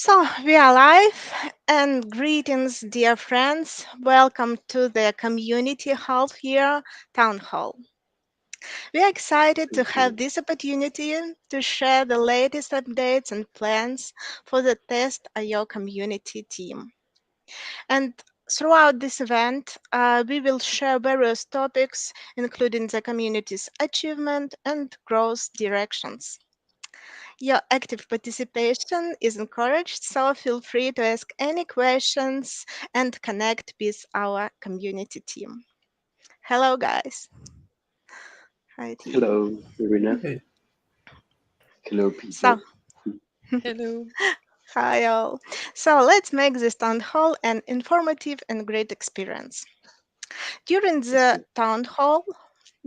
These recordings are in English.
So, we are live and greetings, dear friends. Welcome to the community half year town hall. We are excited to Thank have you. this opportunity to share the latest updates and plans for the Test.io community team. And throughout this event, we will share various topics, including the community's achievement and growth directions. Your active participation is encouraged, so feel free to ask any questions and connect with our community team. Hello, guys. Hi, team. Hello, Irina. Hey, Hello, So, people. hello. hi, all. So, let's make this town hall an informative and great experience. During the Okay. town hall,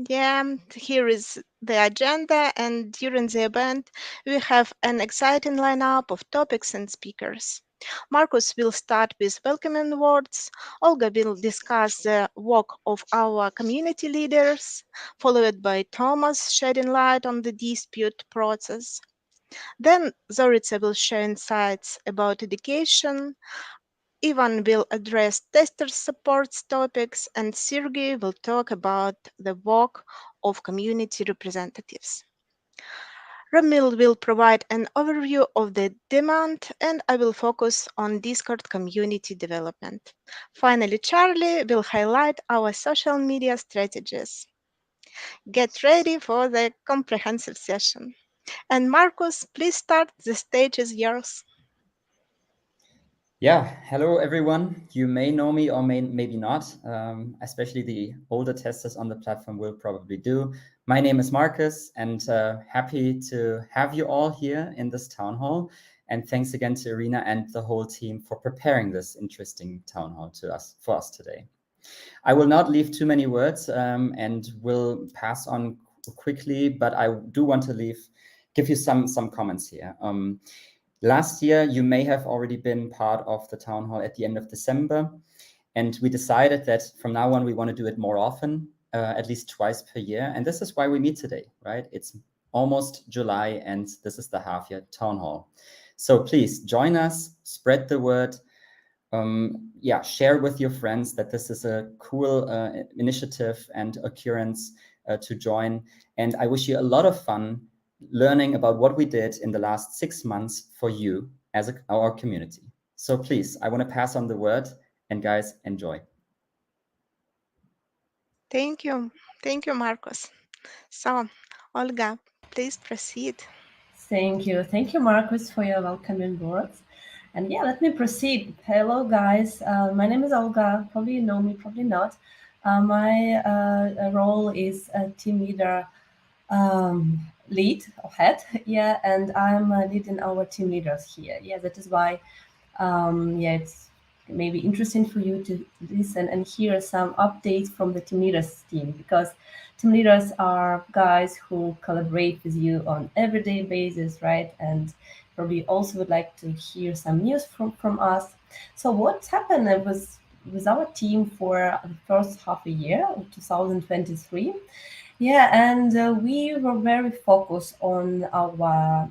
yeah, here is the agenda, and during the event, we have an exciting lineup of topics and speakers. Marcus will start with welcoming words. Olga will discuss the work of our community leaders, followed by Thomas shedding light on the dispute process. Then Zorica will share insights about education, Ivan will address tester support topics, and Sergey will talk about the work of community representatives. Ramil will provide an overview of the demand, and I will focus on Discord community development. Finally, Charlie will highlight our social media strategies. Get ready for the comprehensive session. And Marcus, please start. The stage is yours. Yeah, hello everyone. You may know me or maybe not. Especially the older testers on the platform will probably do. My name is Marcus, and happy to have you all here in this town hall. And thanks again to Irina and the whole team for preparing this interesting town hall for us today. I will not leave too many words and will pass on quickly, but I do want to give you some comments here. Last year, you may have already been part of the town hall at the end of December, and we decided that from now on we want to do it more often, at least twice per year. And this is why we meet today, right? It's almost July, and this is the half-year town hall. So please join us, spread the word. Share with your friends that this is a cool initiative and occurrence to join. And I wish you a lot of fun learning about what we did in the last 6 months for you as our community. So please, I want to pass on the word, and guys, enjoy. Thank you. Thank you, Marcus. So, Olga, please proceed. Thank you. Thank you, Marcus, for your welcoming words. And yeah, let me proceed. Hello, guys. My name is Olga. Probably you know me, probably not. My role is a team leader, lead or head. Yeah, and I'm leading our team leaders here. Yeah, that is why it's maybe interesting for you to listen and hear some updates from the team leaders team, because team leaders are guys who collaborate with you on everyday basis, right? And probably also would like to hear some news from us. So what's happened with our team for the first half a year of 2023? Yeah, and we were very focused on our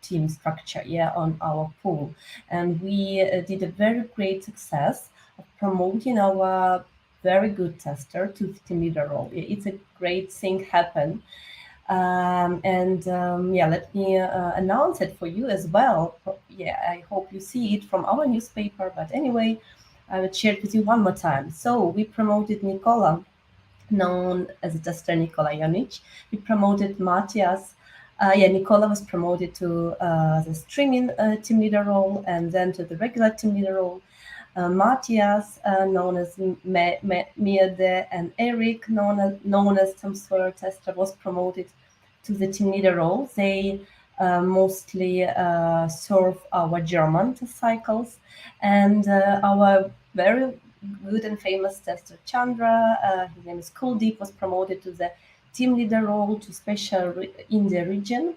team structure, yeah, on our pool. And we did a very great success of promoting our very good tester to the team leader role. It's a great thing happen. Let me announce it for you as well. Yeah, I hope you see it from our newspaper. But anyway, I will share it with you one more time. So we promoted Nicola, known as tester Nikola Jonic. We promoted Matthias. Nikola was promoted to the streaming team leader role, and then to the regular team leader role. Matthias, known as Miede, and Eric, known as Tom Sawyer Tester, was promoted to the team leader role. They mostly serve our German cycles, and our very good and famous tester Chandra, his name is Kuldeep, was promoted to the team leader role to special in the region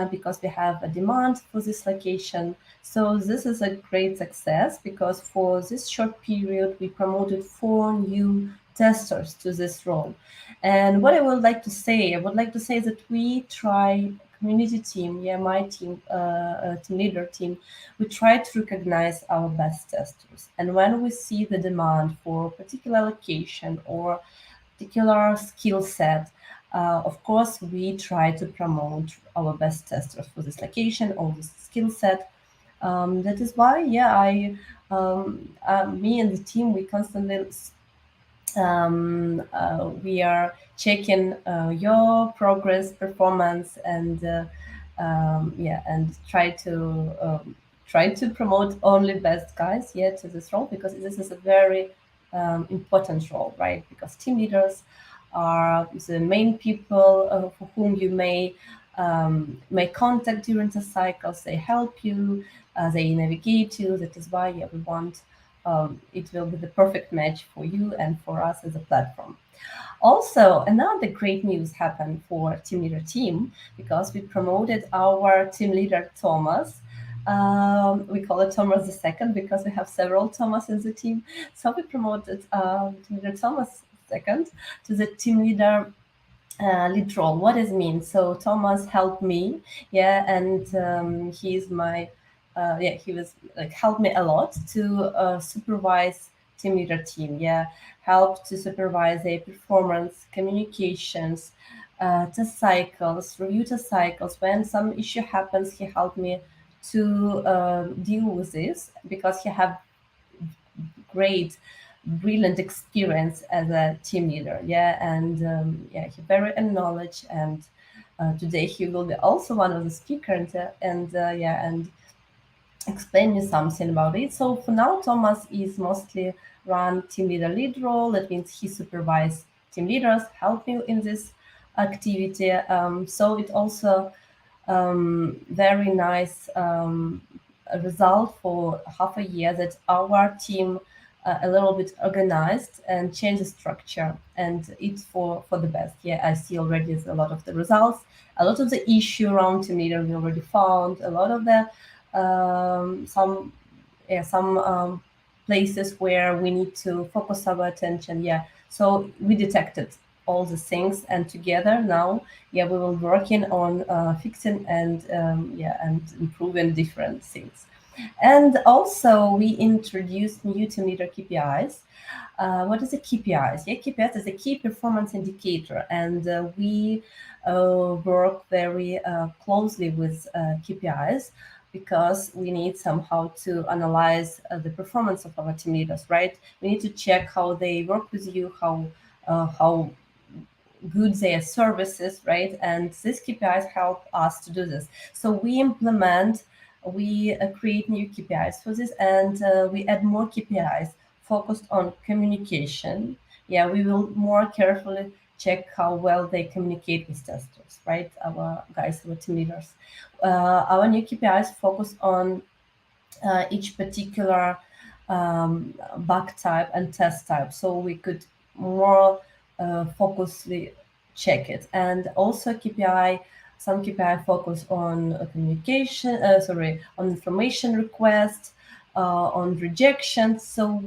because we have a demand for this location. So this is a great success, because for this short period we promoted 4 new testers to this role. And what I would like to say that we try community team, my team, team leader team, we try to recognize our best testers. And when we see the demand for a particular location or particular skill set, of course, we try to promote our best testers for this location or this skill set. That is why, me and the team, we constantly we are checking your progress, performance, and and try to promote only best guys to this role, because this is a very important role, right? Because team leaders are the main people for whom you may contact during the cycles. They help you, they navigate you. That is why we want it will be the perfect match for you and for us as a platform. Also, another great news happened for Team Leader team, because we promoted our team leader Thomas. We call it Thomas the second because we have several Thomas in the team. So we promoted team leader Thomas second to the team leader lead role. What does it mean? So Thomas helped me, and he's my he was like helped me a lot to supervise team leader team, helped to supervise their performance, communications, test cycles, review test cycles. When some issue happens, he helped me to deal with this, because he have great, brilliant experience as a team leader, and he very knowledge, and today he will be also one of the speakers, and explain you something about it. So for now, Thomas is mostly run team leader lead role. That means he supervise team leaders, help you in this activity. So it also very nice result for half a year that our team a little bit organized and change the structure, and it's for the best. I see already a lot of the results, a lot of the issue around team leader we already found, a lot of the some places where we need to focus our attention. So we detected all the things, and together now we will working on fixing and and improving different things. And also we introduced new team leader KPIs. What is a KPIs? KPIs is a key performance indicator, and we work very closely with KPIs, because we need somehow to analyze the performance of our team leaders, right? We need to check how they work with you, how good their services, right? And these KPIs help us to do this. So we create new KPIs for this, and we add more KPIs focused on communication. We will more carefully check how well they communicate with testers, right? Our guys, our team leaders. Our new KPIs focus on each particular bug type and test type, so we could more focusedly check it. And also some KPI focus on communication, on information request, on rejection. So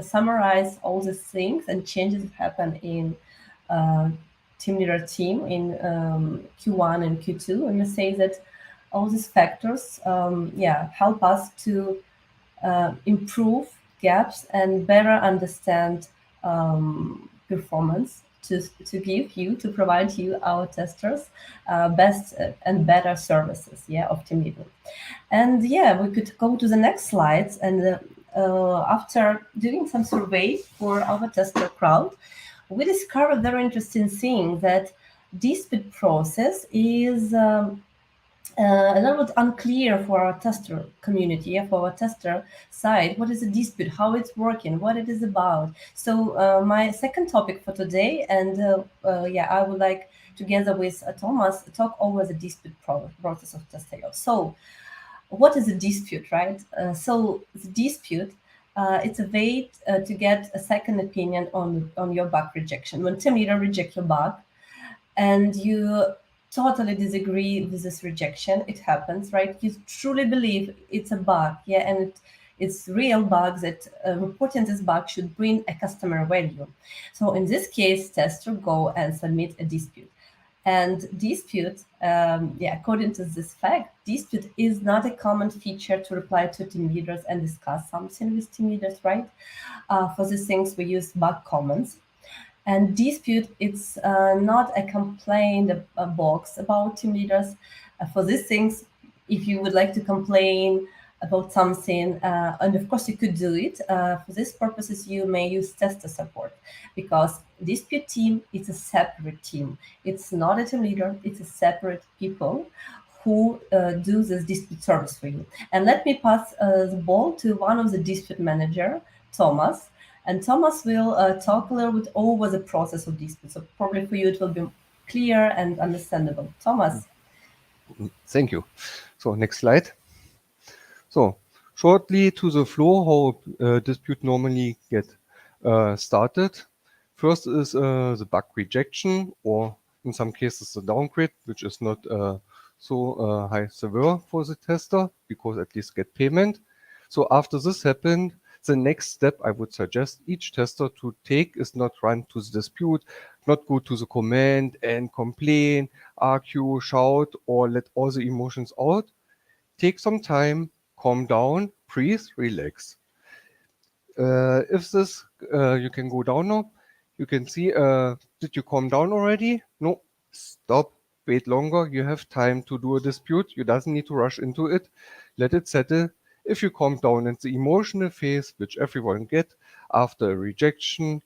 summarize all these things and changes that happen in team leader team in Q1 and Q2, and we say that all these factors help us to improve gaps and better understand performance, to provide you, our testers, best and better services of team leader. And we could go to the next slides. And after doing some survey for our tester crowd, we discovered very interesting thing, that dispute process is a little bit unclear for our tester community, for our tester side. What is a dispute, how it's working, what it is about? So my second topic for today, and I would like, together with Thomas, talk over the dispute process of testing. So what is a dispute, right? So the dispute, it's a way to get a second opinion on your bug rejection. When team leader reject your bug and you totally disagree with this rejection, it happens, right? You truly believe it's a bug, and it's real bug, that reporting this bug should bring a customer value. So in this case, tester go and submit a dispute. And dispute, according to this fact, dispute is not a common feature to reply to team leaders and discuss something with team leaders, right? For these things, we use bug comments. And dispute, it's not a complaint box about team leaders. For these things, if you would like to complain about something, and of course you could do it, for these purposes you may use tester support, because dispute team is a separate team. It's not a team leader, it's a separate people who do this dispute service for you. And let me pass the ball to one of the dispute manager, Thomas. And Thomas will talk a little bit over the process of dispute. So probably for you it will be clear and understandable. Thomas. Thank you. So next slide. So shortly to the flow, how dispute normally get started. First is the bug rejection, or in some cases the downgrade, which is not so high severe for the tester, because at least get payment. So after this happened, the next step I would suggest each tester to take is not run to the dispute, not go to the command and complain, argue, shout, or let all the emotions out. Take some time, calm down, breathe, relax. If this, you can go down now. You can see, did you calm down already? No, stop, wait longer. You have time to do a dispute. You doesn't need to rush into it. Let it settle. If you calm down in the emotional phase, which everyone get after a rejection,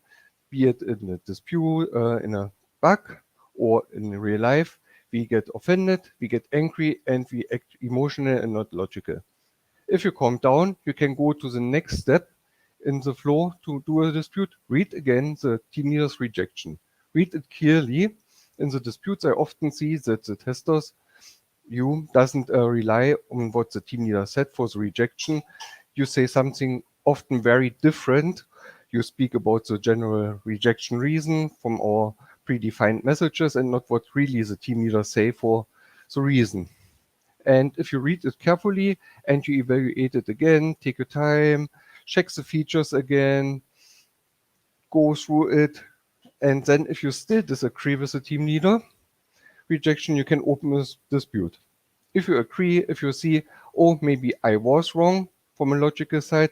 be it in a dispute, in a bug, or in real life, we get offended, we get angry, and we act emotional and not logical. If you calm down, you can go to the next step in the flow to do a dispute. Read again the team leader's rejection. Read it clearly. In the disputes, I often see that the testers view doesn't rely on what the team leader said for the rejection. You say something often very different. You speak about the general rejection reason from our predefined messages and not what really the team leader say for the reason. And if you read it carefully and you evaluate it again, take your time, check the features again, go through it, and then if you still disagree with the team leader rejection, you can open a dispute. If you agree, if you see, oh, maybe I was wrong from a logical side,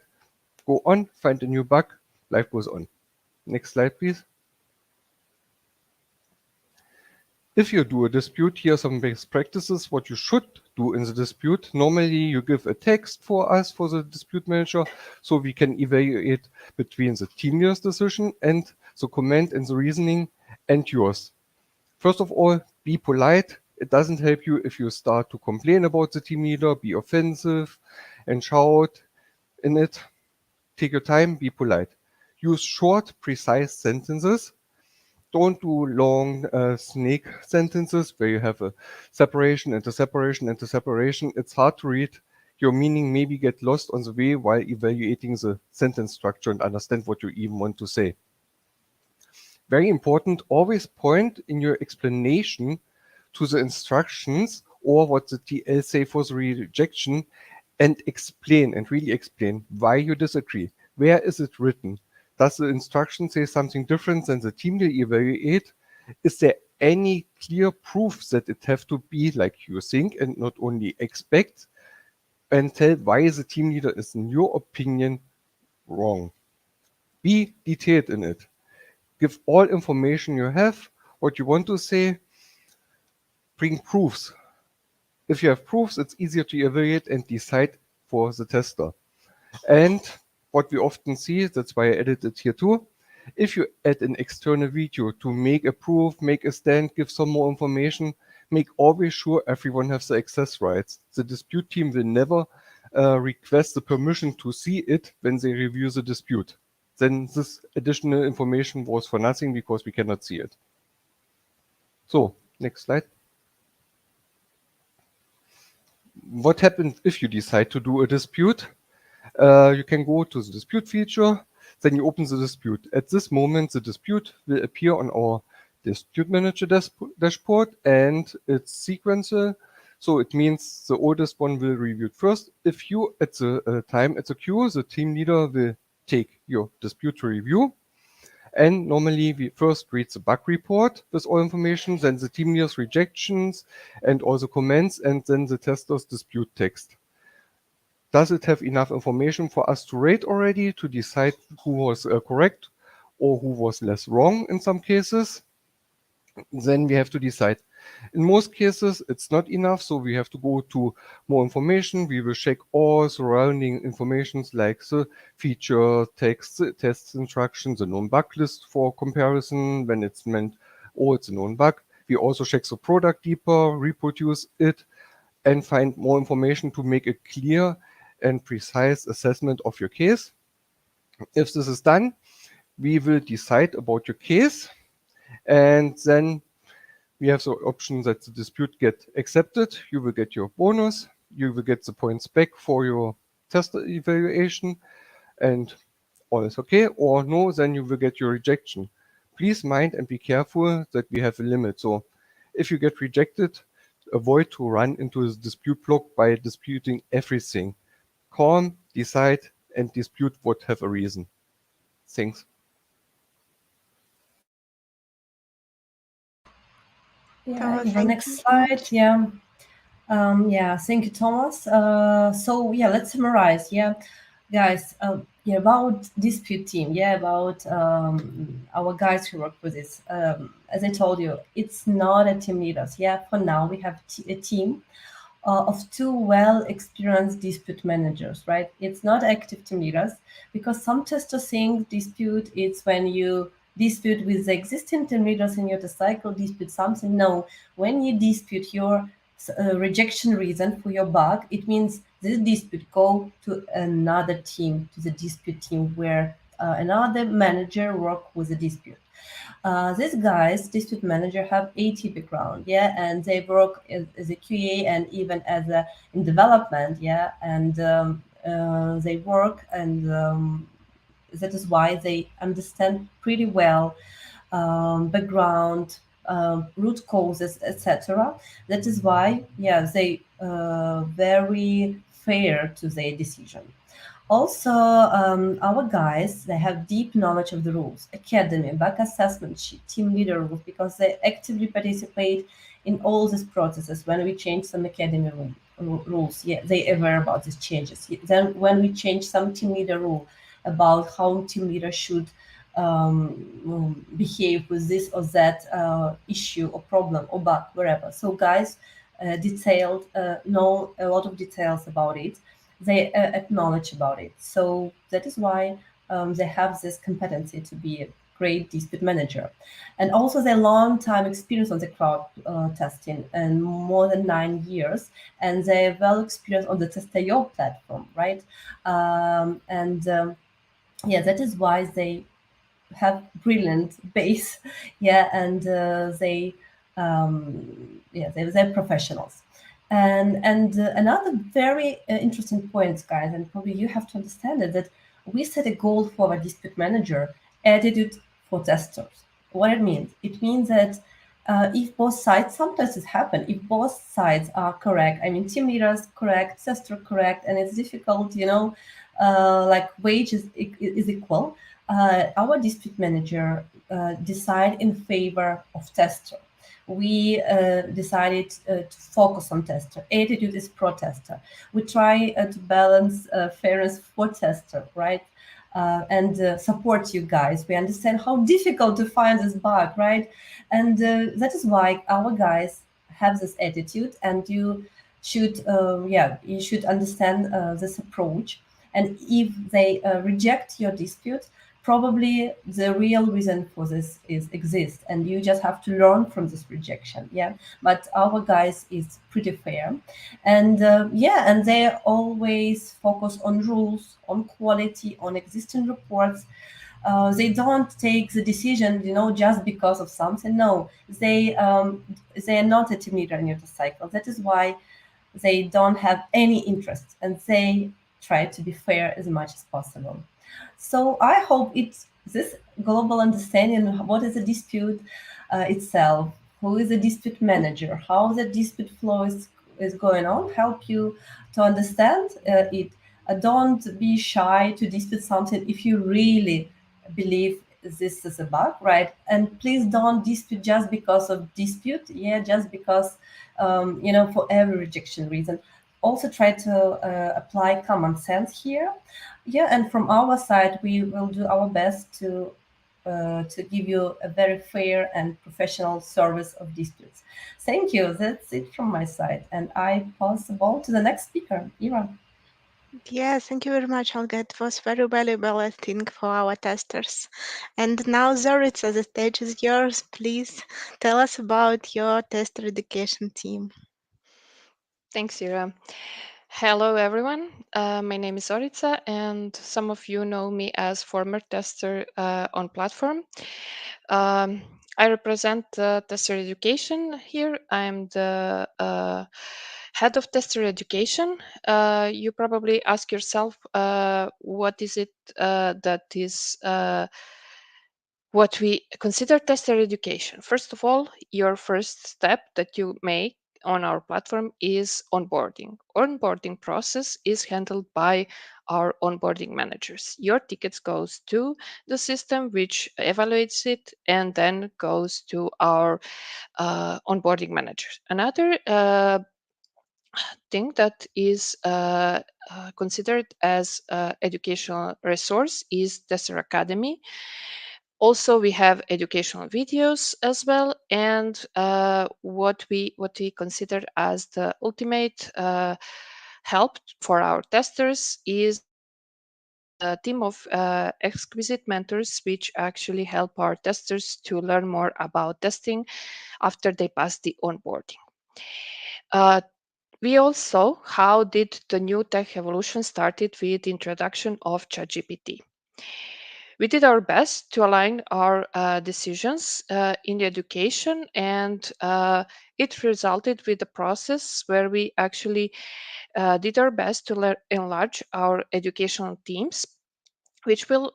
go on, find a new bug, life goes on. Next slide, please. If you do a dispute, here are some best practices, what you should do in the dispute. Normally, you give a text for us, for the dispute manager, so we can evaluate between the team leader's decision and the comment and the reasoning and yours. First of all, be polite. It doesn't help you if you start to complain about the team leader, be offensive and shout in it. Take your time, be polite. Use short, precise sentences. Don't do long snake sentences where you have a separation and a separation and a separation. It's hard to read. Your meaning maybe get lost on the way while evaluating the sentence structure and understand what you even want to say. Very important, always point in your explanation to the instructions or what the TL say for the rejection and explain and really explain why you disagree. Where is it written? Does the instruction say something different than the team will evaluate? Is there any clear proof that it have to be like you think and not only expect? And tell why the team leader is, in your opinion, wrong. Be detailed in it. Give all information you have, what you want to say. Bring proofs. If you have proofs, it's easier to evaluate and decide for the tester. And what we often see, that's why I added it here too, if you add an external video to make a proof, make a stand, give some more information, make always sure everyone has the access rights. The dispute team will never request the permission to see it when they review the dispute. Then this additional information was for nothing because we cannot see it. So, next slide. What happens if you decide to do a dispute? You can go to the dispute feature, then you open the dispute. At this moment, the dispute will appear on our dispute manager dashboard and it's sequential. So it means the oldest one will review it first. If you, at the time, at the queue, the team leader will take your dispute to review. And normally we first read the bug report with all information, then the team leader's rejections and also comments, and then the tester's dispute text. Does it have enough information for us to rate already to decide who was correct or who was less wrong in some cases? Then we have to decide. In most cases, it's not enough, so we have to go to more information. We will check all surrounding informations like the feature, text, the test instructions, the known bug list for comparison when it's meant, oh, it's a known bug. We also check the product deeper, reproduce it, and find more information to make a clear and precise assessment of your case. If this is done, we will decide about your case, and then we have the option that the dispute get accepted. You will get your bonus. You will get the points back for your test evaluation, and all is okay. Or no, then you will get your rejection. Please mind and be careful that we have a limit. So if you get rejected, avoid to run into the dispute block by disputing everything. Calm, decide, and dispute what have a reason. Thanks. Yeah, Thank next you. slide. Yeah, thank you, Thomas. So yeah, let's summarize. Yeah, guys. Yeah, about dispute team. Yeah, about our guys who work with this. As I told you, it's not a team leaders. Yeah, for now we have a team of two well-experienced dispute managers, right? It's not active team leaders, because some testers think dispute it's when you dispute with the existing team leaders in your cycle, dispute something. No, when you dispute your rejection reason for your bug, it means this dispute go to another team, to the dispute team where another manager work with the dispute. These guys, dispute manager, have AT background, yeah, and they work as a QA and even as a in development, yeah, and they work, and that is why they understand pretty well background, root causes, etc. That is why, yeah, they very fair to their decision. Also, our guys, they have deep knowledge of the rules, academy, back assessment sheet, team leader rules, because they actively participate in all these processes. When we change some academy rules, yeah, they aware about these changes. Then when we change some team leader rule about how team leader should behave with this or that issue or problem or bug, wherever. So guys detailed, know a lot of details about it. They acknowledge about it. So that is why they have this competency to be a great dispute manager. And also their long time experience on the crowd testing, and more than 9 years, and they're well experienced on the Test.io platform, right? Yeah, that is why they have brilliant base, yeah, and they're professionals. And another very interesting point, guys, and probably you have to understand it, that we set a goal for a dispute manager, attitude for testers. What it means? It means that if both sides, sometimes it happens, if both sides are correct, I mean, team leaders correct, tester correct, and it's difficult, like wage is equal, our dispute manager decide in favor of tester. We decided to focus on tester. Attitude is pro tester. We try to balance fairness for tester, right? And support you guys. We understand how difficult to find this bug, right? And that is why our guys have this attitude, and you should, you should understand this approach. And if they reject your dispute, probably the real reason for this exists, and you just have to learn from this rejection. Yeah, but our guys is pretty fair, and and they always focus on rules, on quality, on existing reports. They don't take the decision, just because of something. No, they are not a team leader in your cycle. That is why they don't have any interest, and they try to be fair as much as possible. So I hope it's this global understanding of what is a dispute itself, who is a dispute manager, how the dispute flow is going on, help you to understand it. Don't be shy to dispute something if you really believe this as a bug, right? And please don't dispute just because of dispute, just because, for every rejection reason. Also try to apply common sense here. And from our side, we will do our best to give you a very fair and professional service of disputes. Thank you. That's it from my side. And I pass the ball to the next speaker, Ira. Yeah, thank you very much, Olga. It was very valuable, I think, for our testers. And now, Zoritsa, the stage is yours. Please tell us about your tester education team. Thanks, Ira. Hello, everyone. My name is Orica, and some of you know me as former tester on platform. I represent tester education here. I'm the head of tester education. You probably ask yourself, what is it that is what we consider tester education? First of all, your first step that you make on our platform is onboarding. Onboarding process is handled by our onboarding managers. Your tickets goes to the system which evaluates it and then goes to our onboarding managers. Another thing that is considered as educational resource is Tester Academy. Also, we have educational videos as well, and what we consider as the ultimate help for our testers is a team of exquisite mentors, which actually help our testers to learn more about testing after they pass the onboarding. We also, how did the new tech evolution started with the introduction of ChatGPT. We did our best to align our decisions in the education, and it resulted with a process where we actually did our best to enlarge our educational teams, which will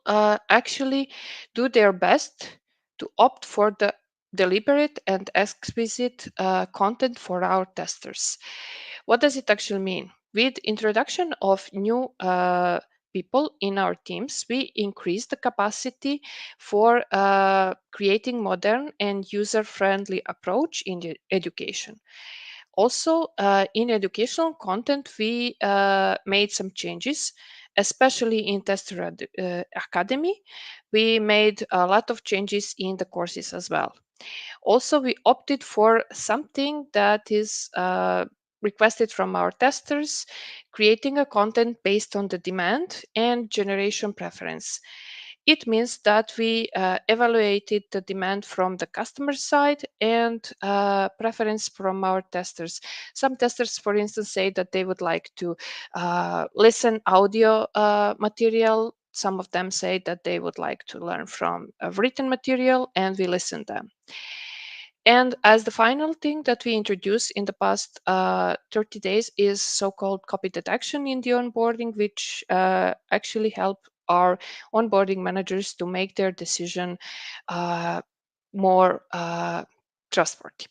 actually do their best to opt for the deliberate and exquisite content for our testers. What does it actually mean? With introduction of new people in our teams, we increase the capacity for creating modern and user-friendly approach in the education. Also, in educational content, we made some changes, especially in Tester Academy. We made a lot of changes in the courses as well. Also, we opted for something that is requested from our testers, creating a content based on the demand and generation preference. It means that we evaluated the demand from the customer side and preference from our testers. Some testers, for instance, say that they would like to listen audio material. Some of them say that they would like to learn from a written material, and we listen them. And as the final thing that we introduced in the past 30 days is so-called copy detection in the onboarding, which actually help our onboarding managers to make their decision more trustworthy.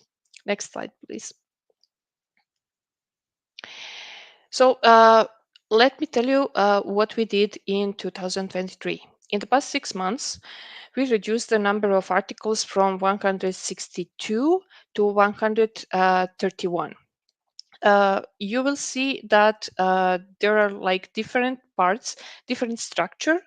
Next slide, please. So let me tell you what we did in 2023. In the past 6 months, we reduced the number of articles from 162 to 131. You will see that there are like different parts, different structure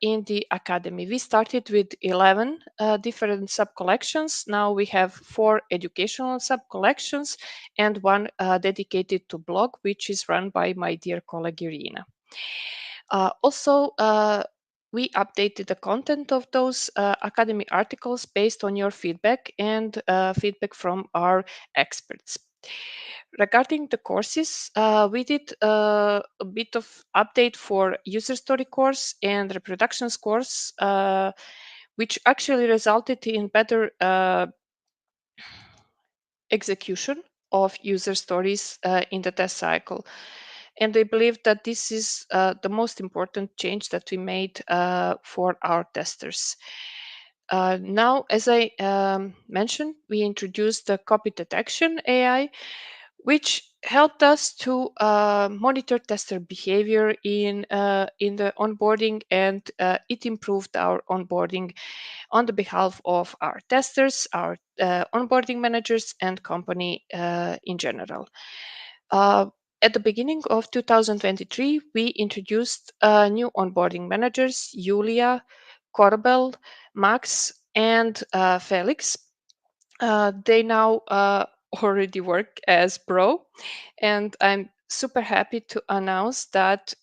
in the academy. We started with 11 different sub-collections. Now we have 4 educational sub-collections and 1 dedicated to blog, which is run by my dear colleague Irina. Also, we updated the content of those academy articles based on your feedback and feedback from our experts. Regarding the courses, we did a bit of update for user story course and reproductions course, which actually resulted in better execution of user stories in the test cycle. And I believe that this is the most important change that we made for our testers. Now, as I mentioned, we introduced the copy detection AI, which helped us to monitor tester behavior in the onboarding, and it improved our onboarding on the behalf of our testers, our onboarding managers, and company in general. At the beginning of 2023, we introduced new onboarding managers, Julia, Corbel, Max, and Felix. They now already work as pro, and I'm super happy to announce that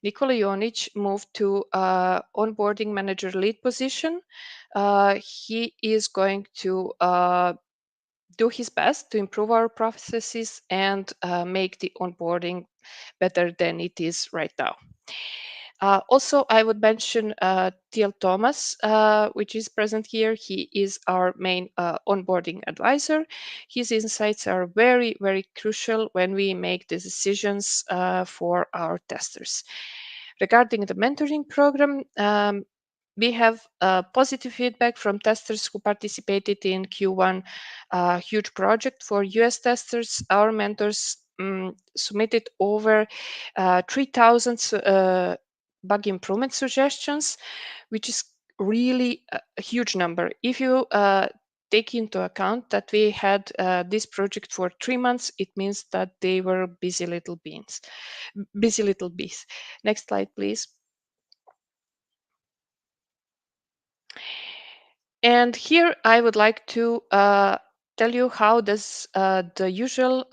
Nikola Jonic moved to onboarding manager lead position. He is going to do his best to improve our processes and make the onboarding better than it is right now. Also, I would mention Teal Thomas, which is present here. He is our main onboarding advisor. His insights are very, very crucial when we make the decisions for our testers. Regarding the mentoring program, we have positive feedback from testers who participated in Q1 huge project for US testers. Our mentors submitted over 3,000 bug improvement suggestions, which is really a huge number. If you take into account that we had this project for 3 months, it means that they were busy little bees. Next slide, please. And here I would like to tell you how does the usual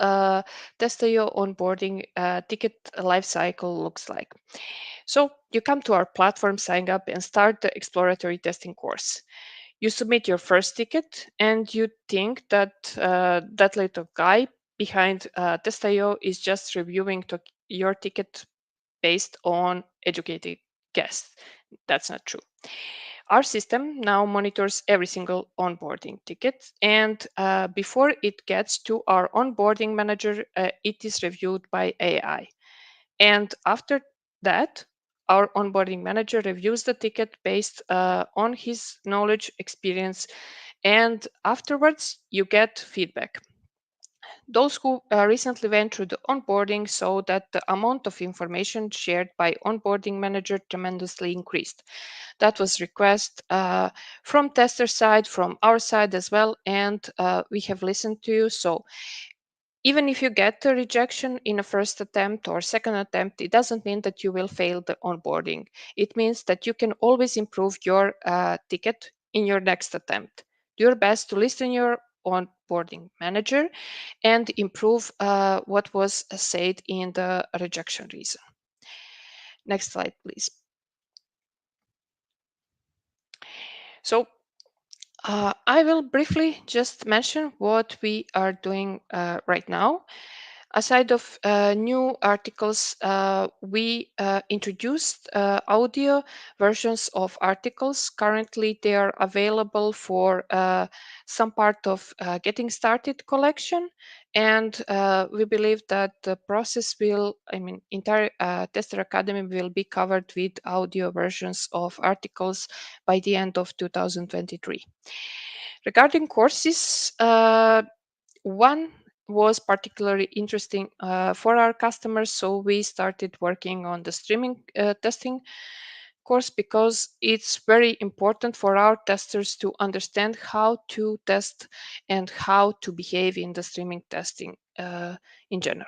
Test.io onboarding ticket lifecycle looks like. So you come to our platform, sign up, and start the exploratory testing course. You submit your first ticket, and you think that that little guy behind Test.io is just reviewing your ticket based on educated guess. That's not true. Our system now monitors every single onboarding ticket, and before it gets to our onboarding manager, it is reviewed by AI. And after that, our onboarding manager reviews the ticket based on his knowledge, experience, and afterwards you get feedback. Those who recently went through the onboarding saw that the amount of information shared by onboarding manager tremendously increased. That was request from tester side, from our side as well, and we have listened to you. So even if you get a rejection in a first attempt or second attempt, it doesn't mean that you will fail the onboarding. It means that you can always improve your ticket in your next attempt. Do your best to listen your onboarding manager and improve what was said in the rejection reason. Next slide, please. So I will briefly just mention what we are doing right now. Aside of new articles, we introduced audio versions of articles. Currently, they are available for some part of Getting Started collection, and we believe that the process will, entire Tester Academy will be covered with audio versions of articles by the end of 2023. Regarding courses, one was particularly interesting for our customers, so we started working on the streaming testing course because it's very important for our testers to understand how to test and how to behave in the streaming testing in general.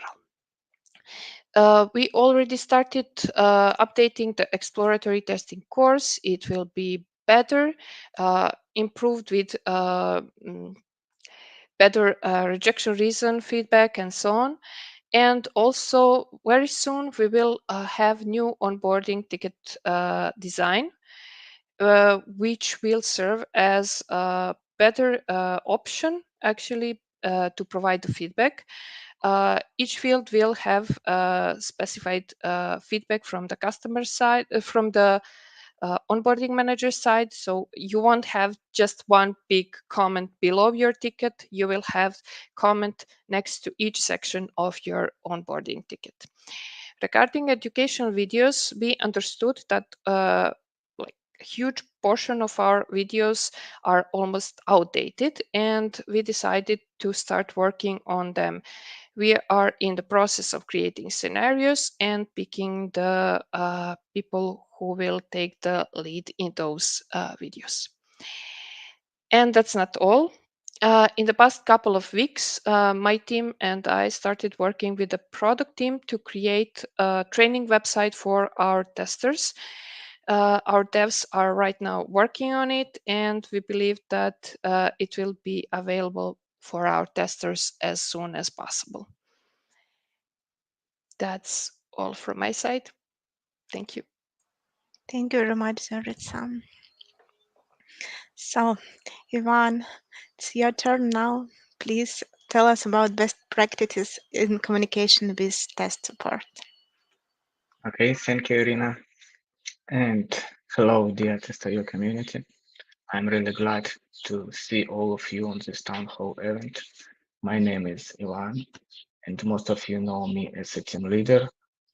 We already started updating the exploratory testing course. It will be better, improved with better rejection reason feedback and so on. And also very soon we will have new onboarding ticket design, which will serve as a better option actually to provide the feedback. Each field will have specified feedback from the customer side, from the onboarding manager side. So you won't have just one big comment below your ticket. You will have comment next to each section of your onboarding ticket. Regarding educational videos, we understood that like a huge portion of our videos are almost outdated, and we decided to start working on them. We are in the process of creating scenarios and picking the people who will take the lead in those videos. And that's not all. In the past couple of weeks, my team and I started working with the product team to create a training website for our testers. Our devs are right now working on it, and we believe that it will be available for our testers as soon as possible. That's all from my side. Thank you. Thank you very much, Zoritsa. So, Ivan, it's your turn now. Please tell us about best practices in communication with test support. Okay, thank you, Irina. And hello, dear TestIO community. I'm really glad to see all of you on this town hall event. My name is Ivan, and most of you know me as a team leader,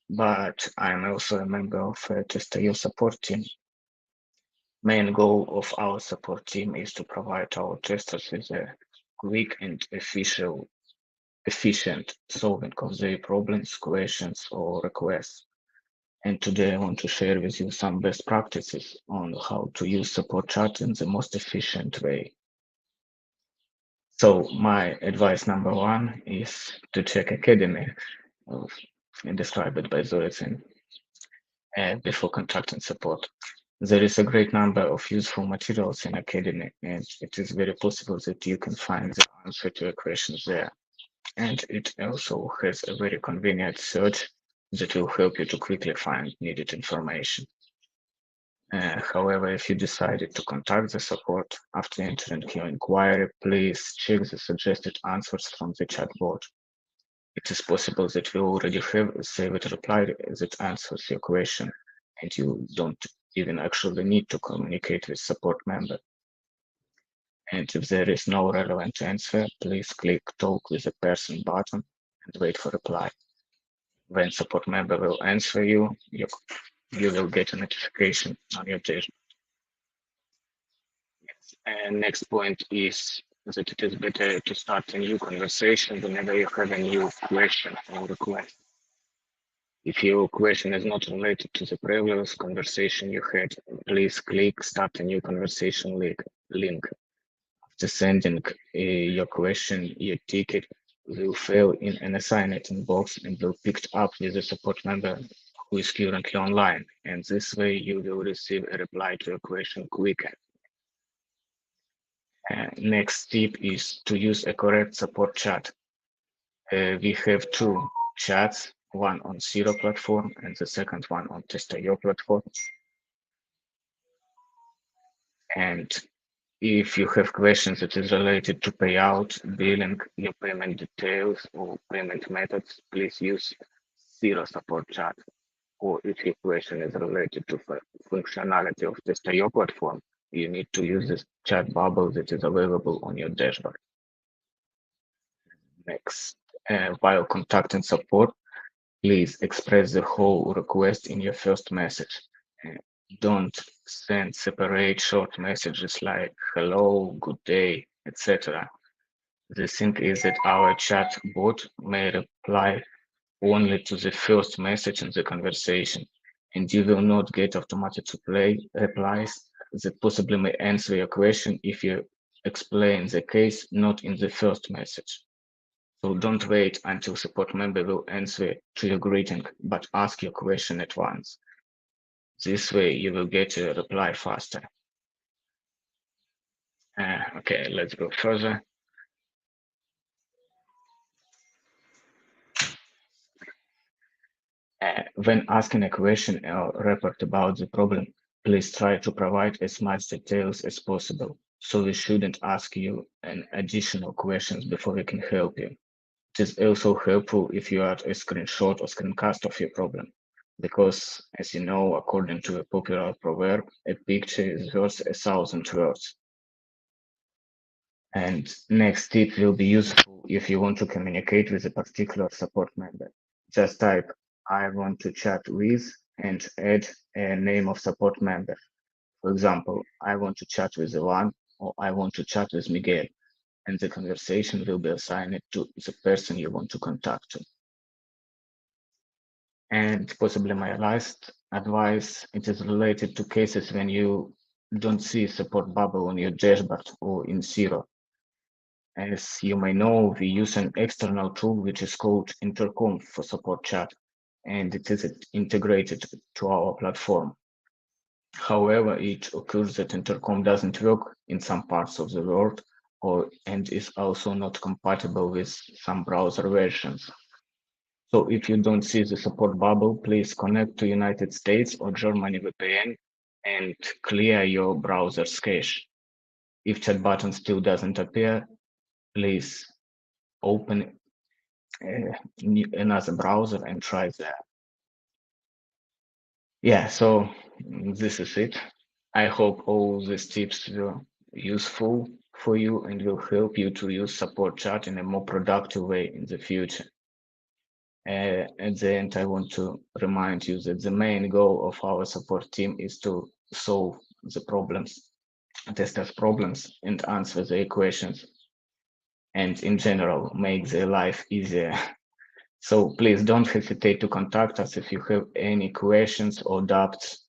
but I'm also a member of a TestIO support team. Main goal of our support team is to provide our testers with a quick and efficient solving of their problems, questions, or requests. And today I want to share with you some best practices on how to use support chat in the most efficient way. So my advice number one is to check Academy, described by Zoritsin, before contacting support. There is a great number of useful materials in Academy, and it is very possible that you can find the answer to your questions there. And it also has a very convenient search that will help you to quickly find needed information. However, if you decided to contact the support after entering your inquiry, please check the suggested answers from the chatbot. It is possible that we already have a saved reply that answers your question, and you don't even actually need to communicate with support member. And if there is no relevant answer, please click Talk with a person button and wait for reply. When support member will answer you, you will get a notification on your dashboard. And next point is that it is better to start a new conversation whenever you have a new question or request. If your question is not related to the previous conversation you had, please click Start a new conversation link. After sending your question, your ticket will fail in an assignating box and will be picked up with a support member who is currently online. And this way you will receive a reply to your question quicker. Next tip is to use a correct support chat. We have two chats, one on Zero platform and the second one on TestIO platform. And if you have questions that is related to payout, billing, your payment details, or payment methods, please use Zero support chat. Or if your question is related to functionality of TestIO platform, you need to use this chat bubble that is available on your dashboard. Next, while contacting support, please express the whole request in your first message. Don't send separate short messages like hello, good day, etc. The thing is that our chat bot may reply only to the first message in the conversation, and you will not get automatic replies that possibly may answer your question if you explain the case not in the first message. So don't wait until support member will answer to your greeting, but ask your question at once. This way you will get a reply faster. Okay, let's go further. When asking a question or report about the problem, please try to provide as much details as possible. So we shouldn't ask you an additional questions before we can help you. It is also helpful if you add a screenshot or screencast of your problem, because as you know, according to a popular proverb, a picture is worth 1,000 words. And next tip will be useful if you want to communicate with a particular support member. Just type, I want to chat with, and add a name of support member. For example, I want to chat with Ivan, or I want to chat with Miguel. and the conversation will be assigned to the person you want to contact to. And possibly my last advice, it is related to cases when you don't see support bubble on your dashboard or in Zero. As you may know, we use an external tool which is called Intercom for support chat, and it is integrated to our platform. However, it occurs that Intercom doesn't work in some parts of the world and is also not compatible with some browser versions. So if you don't see the support bubble, please connect to United States or Germany VPN and clear your browser's cache. If chat button still doesn't appear, please open another browser and try there. Yeah, so this is it. I hope all these tips were useful for you and will help you to use support chat in a more productive way in the future. At the end, I want to remind you that the main goal of our support team is to solve the problems, testers' problems, and answer their questions, and in general, make their life easier. So please don't hesitate to contact us if you have any questions or doubts,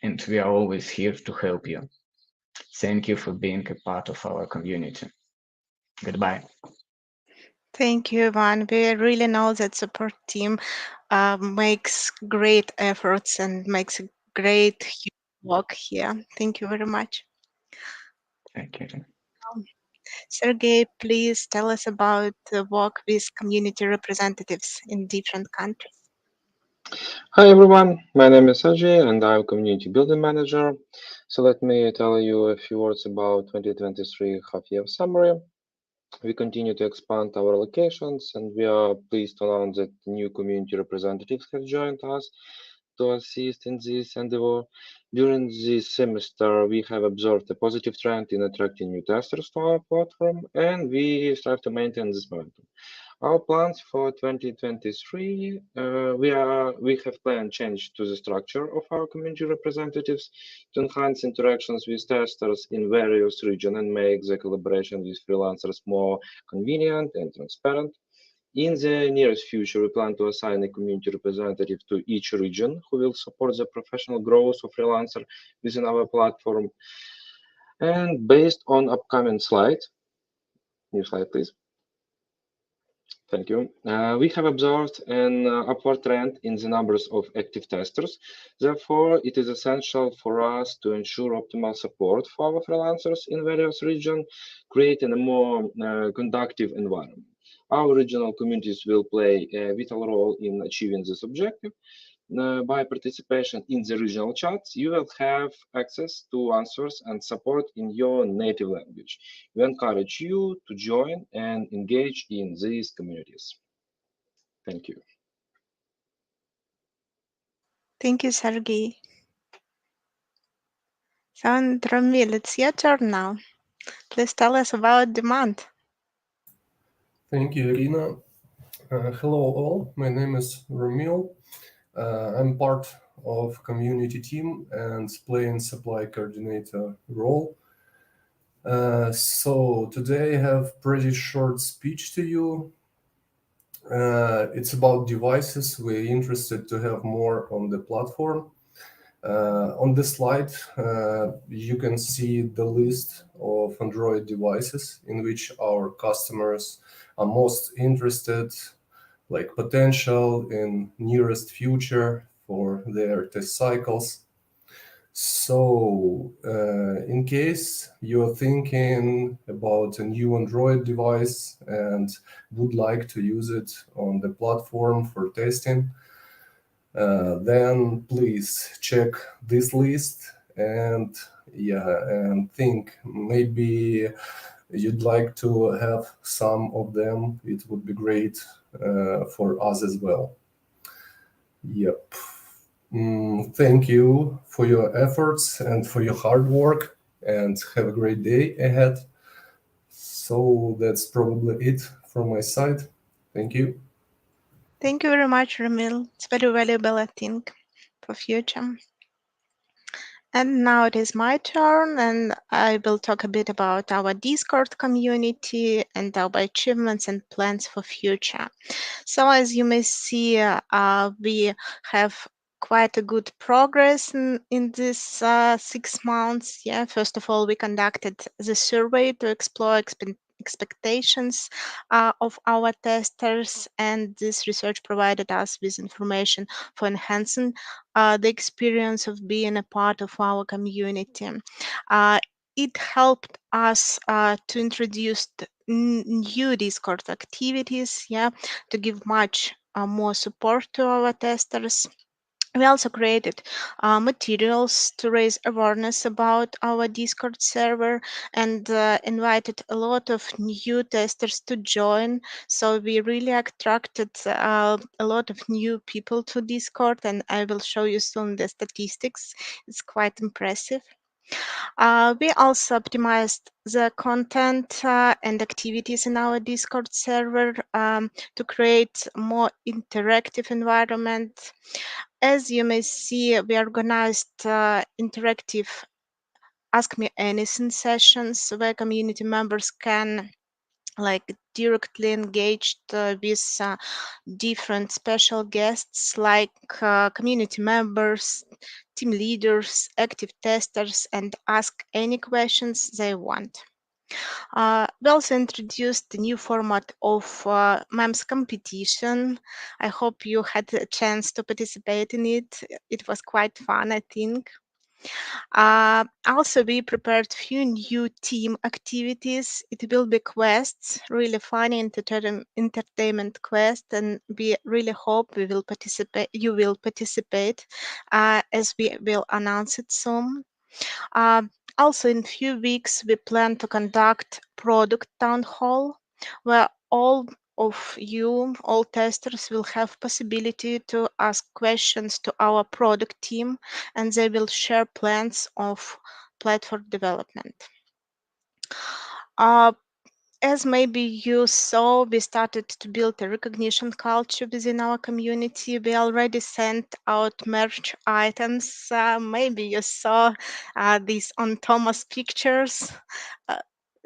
and we are always here to help you. Thank you for being a part of our community. Goodbye. Thank you, Ivan. We really know that support team makes great efforts and makes a great work here. Thank you very much. Thank you. Sergey, please tell us about the work with community representatives in different countries. Hi everyone, my name is Sergey and I'm Community Building Manager. So let me tell you a few words about 2023 half-year summary. We continue to expand our locations and we are pleased to announce that new community representatives have joined us to assist in this endeavor. During this semester, we have observed a positive trend in attracting new testers to our platform and we strive to maintain this momentum. Our plans for 2023, we have planned change to the structure of our community representatives to enhance interactions with testers in various regions and make the collaboration with freelancers more convenient and transparent. In the nearest future, we plan to assign a community representative to each region who will support the professional growth of freelancer within our platform. And based on upcoming slide, new slide, please. Thank you. We have observed an upward trend in the numbers of active testers. Therefore, it is essential for us to ensure optimal support for our freelancers in various regions, creating a more conducive environment. Our regional communities will play a vital role in achieving this objective. By participation in the regional chats, you will have access to answers and support in your native language. We encourage you to join and engage in these communities. Thank you. Thank you, Sergey. So, Ramil, it's your turn now. Please tell us about demand. Thank you, Irina. Hello all, my name is Ramil. I'm part of community team and playing supply coordinator role. So today I have pretty short speech to you. It's about devices we're interested to have more on the platform. On this slide, you can see the list of Android devices in which our customers are most interested, like potential in nearest future for their test cycles. So in case you're thinking about a new Android device and would like to use it on the platform for testing, then please check this list and think maybe you'd like to have some of them. It would be great for us as well. Yep. Thank you for your efforts and for your hard work, and have a great day ahead. So that's probably it from my side. Thank you. Thank you very much, Ramil. It's very valuable, I think, for future. And now it is my turn, and I will talk a bit about our Discord community and our achievements and plans for future. So as you may see, we have quite a good progress in this 6 months. Yeah, first of all, we conducted the survey to explore expectations of our testers, and this research provided us with information for enhancing the experience of being a part of our community. Uh, it helped us to introduce new Discord activities, yeah, to give much more support to our testers. We also created materials to raise awareness about our Discord server and invited a lot of new testers to join. So we really attracted a lot of new people to Discord, and I will show you soon the statistics. It's quite impressive. We also optimized the content and activities in our Discord server to create more interactive environment. As you may see, we organized interactive Ask Me Anything sessions where community members can directly engage with different special guests like community members, team leaders, active testers, and ask any questions they want. We also introduced a new format of MEMS competition. I hope you had a chance to participate in it. It was quite fun, I think. Also, we prepared few new team activities. It will be quests, really funny entertainment quests, and we really hope we will participate. You will participate, as we will announce it soon. Also, in few weeks, we plan to conduct product town hall, where all testers will have possibility to ask questions to our product team, and they will share plans of platform development. Uh, as maybe you saw, we started to build a recognition culture within our community. We already sent out merch items. Maybe you saw these on Thomas pictures uh,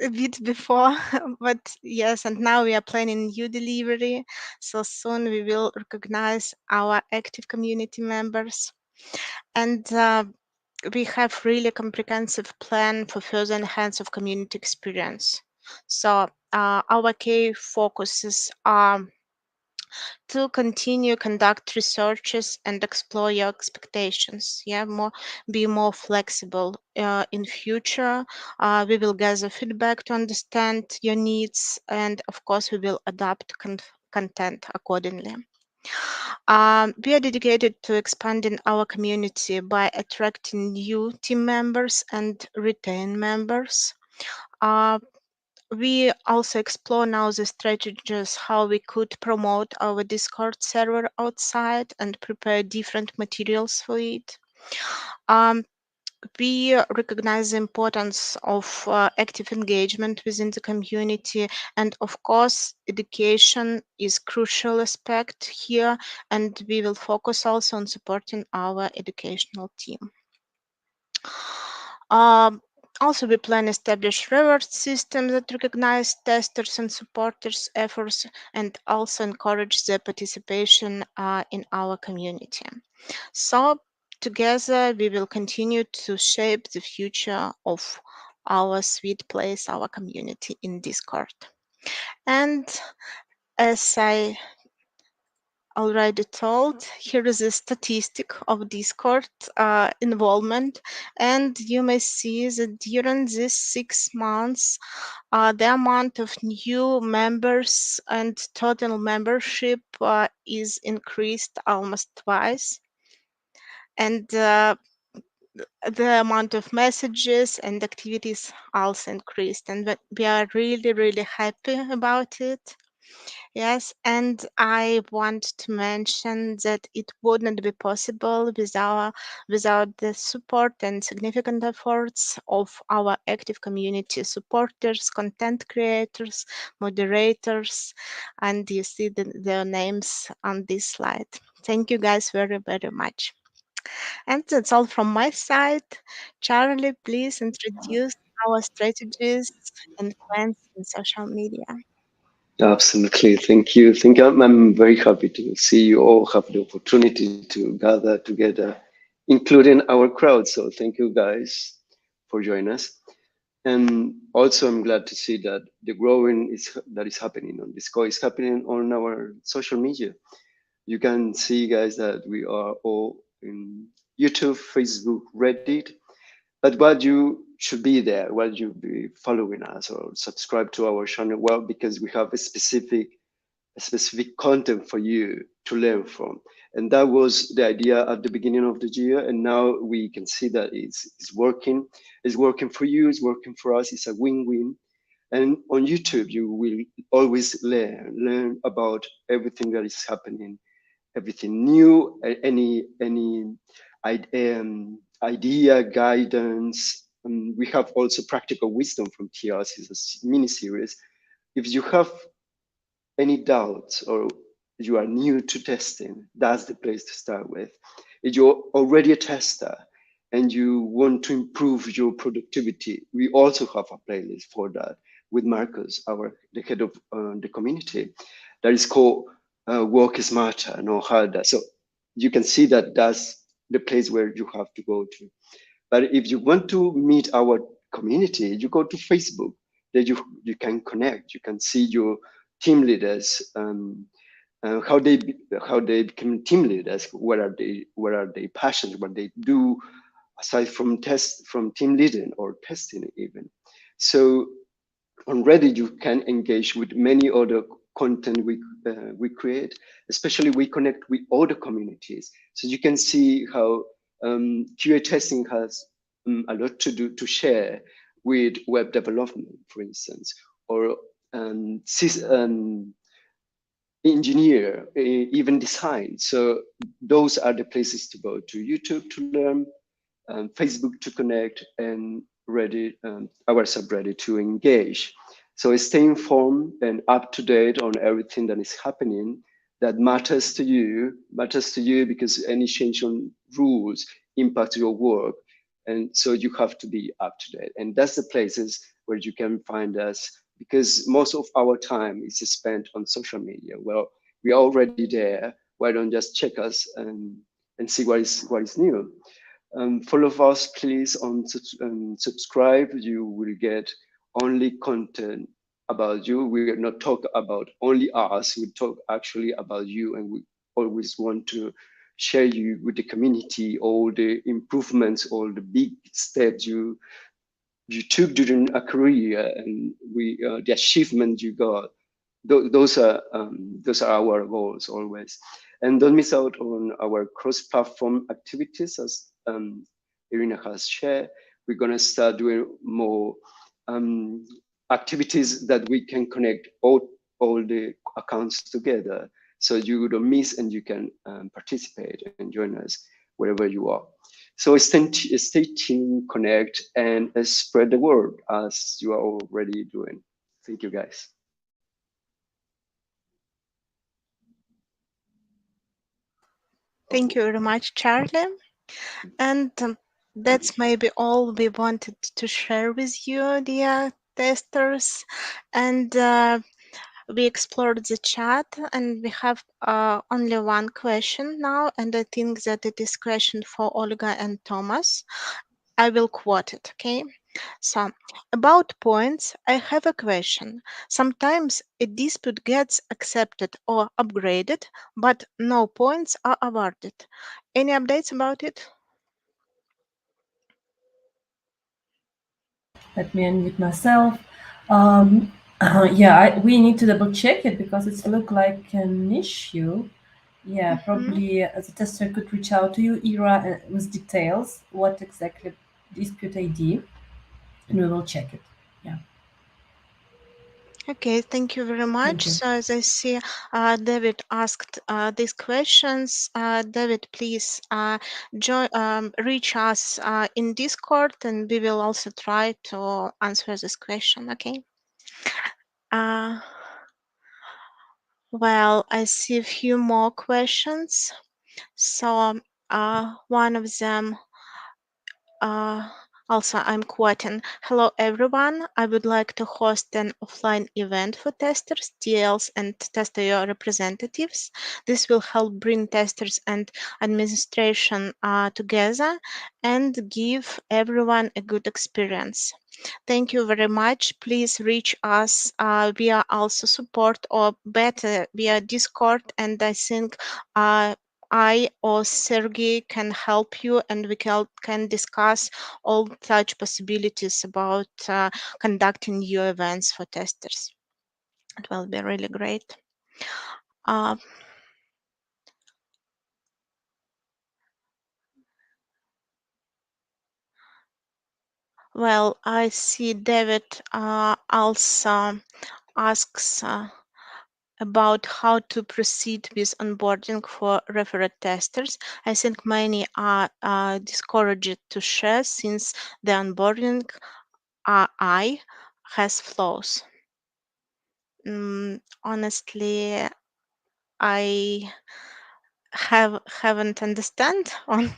a bit before, but yes, and now we are planning new delivery. So soon we will recognize our active community members. And we have really comprehensive plan for further enhance of community experience. So our key focuses are to continue conduct researches and explore your expectations. Yeah, be more flexible in future. We will gather feedback to understand your needs, and of course, we will adapt content accordingly. We are dedicated to expanding our community by attracting new team members and retain members. Uh, we also explore now the strategies how we could promote our Discord server outside and prepare different materials for it. Um, we recognize the importance of active engagement within the community, and of course education is crucial aspect here, and we will focus also on supporting our educational team. um, Also, we plan establish reward system that recognize testers and supporters efforts, and also encourage their participation in our community. So together we will continue to shape the future of our sweet place, our community in Discord. And as I already told, here is a statistic of Discord involvement, and you may see that during these 6 months, the amount of new members and total membership is increased almost twice, and the amount of messages and activities also increased, and we are really happy about it. Yes, and I want to mention that it wouldn't be possible without the support and significant efforts of our active community supporters, content creators, moderators, and you see their names on this slide. Thank you guys very much. And that's all from my side. Charlie, please introduce our strategies and plans in social media. Absolutely. Thank you. Thank you. I'm very happy to see you all have the opportunity to gather together, including our crowd. So thank you guys for joining us. And also, I'm glad to see that the growing that is happening on Discord is happening on our social media. You can see, guys, that we are all in YouTube, Facebook, Reddit. But what you should be there, what you be following us or subscribe to our channel, well, because we have a specific content for you to learn from. And that was the idea at the beginning of the year. And now we can see that it's working. It's working for you, it's working for us. It's a win-win. And on YouTube, you will always learn about everything that is happening, everything new, any idea, guidance. We have also practical wisdom from TRs. It's a mini series. If you have any doubts or you are new to testing, that's the place to start with. If you're already a tester and you want to improve your productivity, we also have a playlist for that with Marcus, the head of the community, that is called Work Smarter, Not Harder. So you can see that that's the place where you have to go to. But if you want to meet our community, you go to Facebook. There you can connect. You can see your team leaders, how they become team leaders. What are they passions? What they do aside from team leading or testing even. So on Reddit, you can engage with many other content we create. Especially, we connect with other communities, so you can see how QA testing has a lot to share with web development, for instance, or engineer, even design. So those are the places to go to: YouTube to learn, Facebook to connect, and Reddit, our subreddit to engage. So stay informed and up to date on everything that is happening that matters to you because any change on rules impacts your work. And so you have to be up to date. And that's the places where you can find us because most of our time is spent on social media. Well, we are already there. Why don't just check us and see what is new? Follow us, please, on subscribe. You will get only content about you. We will not talk about only us. We talk actually about you, and we always want to share you with the community all the improvements, all the big steps you took during a career, and the achievement you got. Those are our goals always. And don't miss out on our cross-platform activities, as Irina has shared. We're gonna start doing more activities that we can connect all the accounts together, so you don't miss and you can participate and join us wherever you are. So stay tuned, connect, and spread the word as you are already doing. Thank you, guys. Thank you very much, Charlie. And that's maybe all we wanted to share with you, dear testers. And we explored the chat, and we have only one question now, and I think that it is question for Olga and Thomas. I will quote it, okay? So, about points, I have a question. Sometimes a dispute gets accepted or upgraded, but no points are awarded. Any updates about it? Let me unmute myself. Yeah, we need to double check it because it's look like an issue. Yeah, probably the tester could reach out to you, Ira, with details, what exactly dispute ID, and we will check it. Yeah. Okay, thank you very much. you. So as I see, David asked these questions. David, please join, reach us in Discord, and we will also try to answer this question. Okay. Well, I see a few more questions. So One of them, also, I'm quoting, "Hello everyone, I would like to host an offline event for testers, TLs, and tester representatives. This will help bring testers and administration together and give everyone a good experience. Thank you very much. Please reach us via also support or better via Discord, and I think I or Sergey can help you, and we can discuss all such possibilities about conducting new events for testers. It will be really great. Uh, well, I see David also asks about how to proceed with onboarding for referred testers. I think many are discouraged to share since the onboarding I has flaws. Honestly, I haven't understand on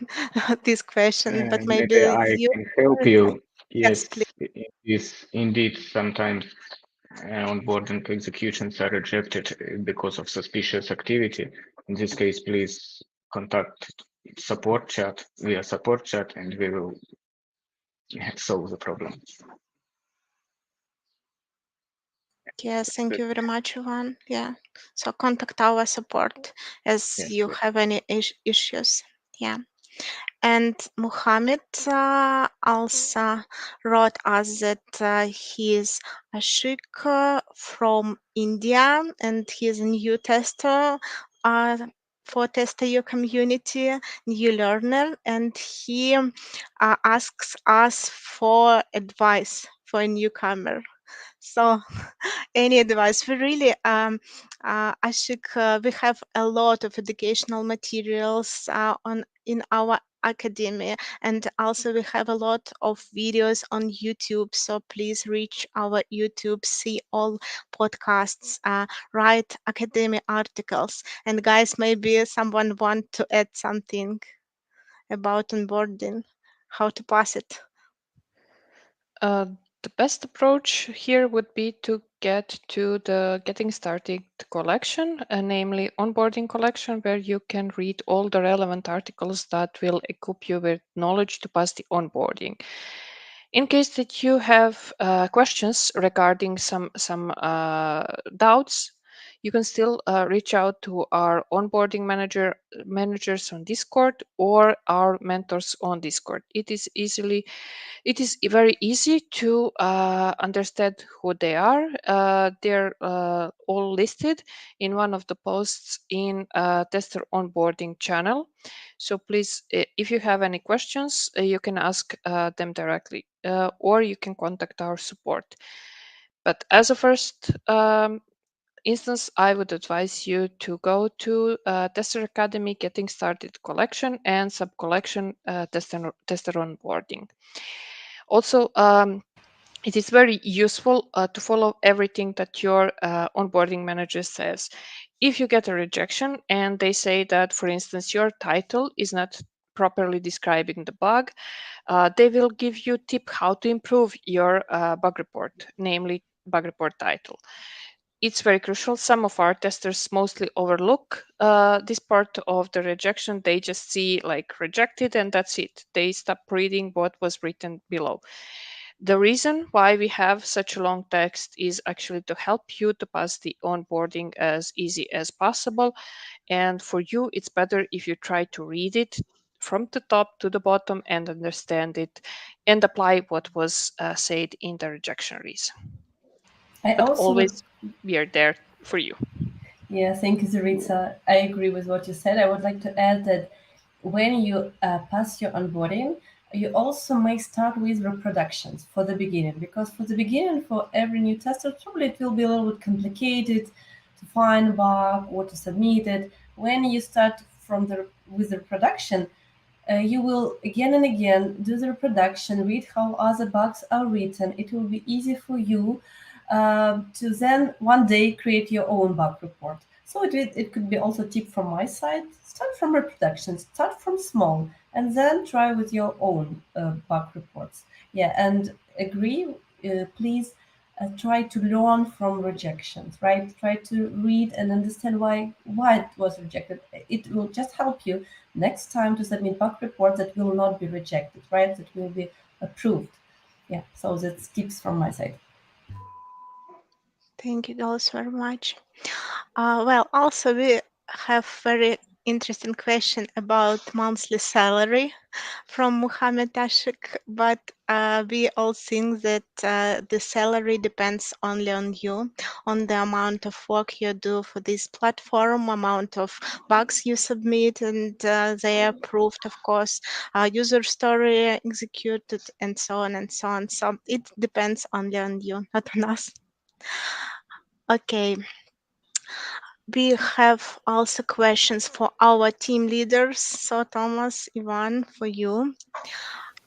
this question, but Maybe maybe I you. can help you. Yes, please. Yes, it is indeed sometimes onboarding executions are rejected because of suspicious activity. In this case, please contact support chat via support chat, and we will solve the problem. Yes, thank you very much, Ivan. Yeah. So contact our support as Yes, you please. have any issues. Yeah. And Muhammad also wrote us that he is Ashik from India and he is a new tester for Tester.io community, new learner, and he asks us for advice for a newcomer. So, any advice? We really, Ashik, we have a lot of educational materials on in our academy, and also we have a lot of videos on YouTube. So please reach our YouTube, see all podcasts, write academy articles, and guys, maybe someone want to add something about onboarding, how to pass it. Uh, the best approach here would be to get to the getting started collection, namely onboarding collection, where you can read all the relevant articles that will equip you with knowledge to pass the onboarding. In case that you have questions regarding some doubts, you can still reach out to our onboarding managers on Discord or our mentors on Discord. It is very easy to understand who they are. They're all listed in one of the posts in tester onboarding channel. So please, if you have any questions, you can ask them directly, or you can contact our support. But as a first instance, I would advise you to go to Tester Academy Getting Started collection and sub-collection tester onboarding. Also, it is very useful to follow everything that your onboarding manager says. If you get a rejection and they say that, for instance, your title is not properly describing the bug, they will give you a tip how to improve your bug report, namely bug report title. It's very crucial. Some of our testers mostly overlook this part of the rejection. They just see like rejected and that's it. They stop reading what was written below. The reason why we have such a long text is actually to help you to pass the onboarding as easy as possible. And for you, it's better if you try to read it from the top to the bottom and understand it and apply what was said in the rejection reason. I But also would, always we are there for you. yeah, thank you, Zorica. I agree with what you said. I would like to add that when you pass your onboarding, you also may start with reproductions for the beginning, because for the beginning, for every new tester, probably it will be a little bit complicated to find a bug or to submit it. When you start from with the reproduction, you will again and again do the reproduction, read how other bugs are written. It will be easy for you to then one day create your own bug report. So it could be also a tip from my side. Start from reproduction, start from small, and then try with your own bug reports. Yeah, and agree, please try to learn from rejections, right? Try to read and understand why it was rejected. It will just help you next time to submit bug reports that will not be rejected, right? That will be approved. Yeah, so that's tips from my side. Thank you, Dolls, very much. Well, also we have very interesting question about monthly salary from Muhammad Ashik, but we all think that the salary depends only on you, on the amount of work you do for this platform, amount of bugs you submit, and they are approved, of course, user story executed, and so on and so on. So it depends only on you, not on us. Okay, we have also questions for our team leaders. So Thomas, Ivan, for you.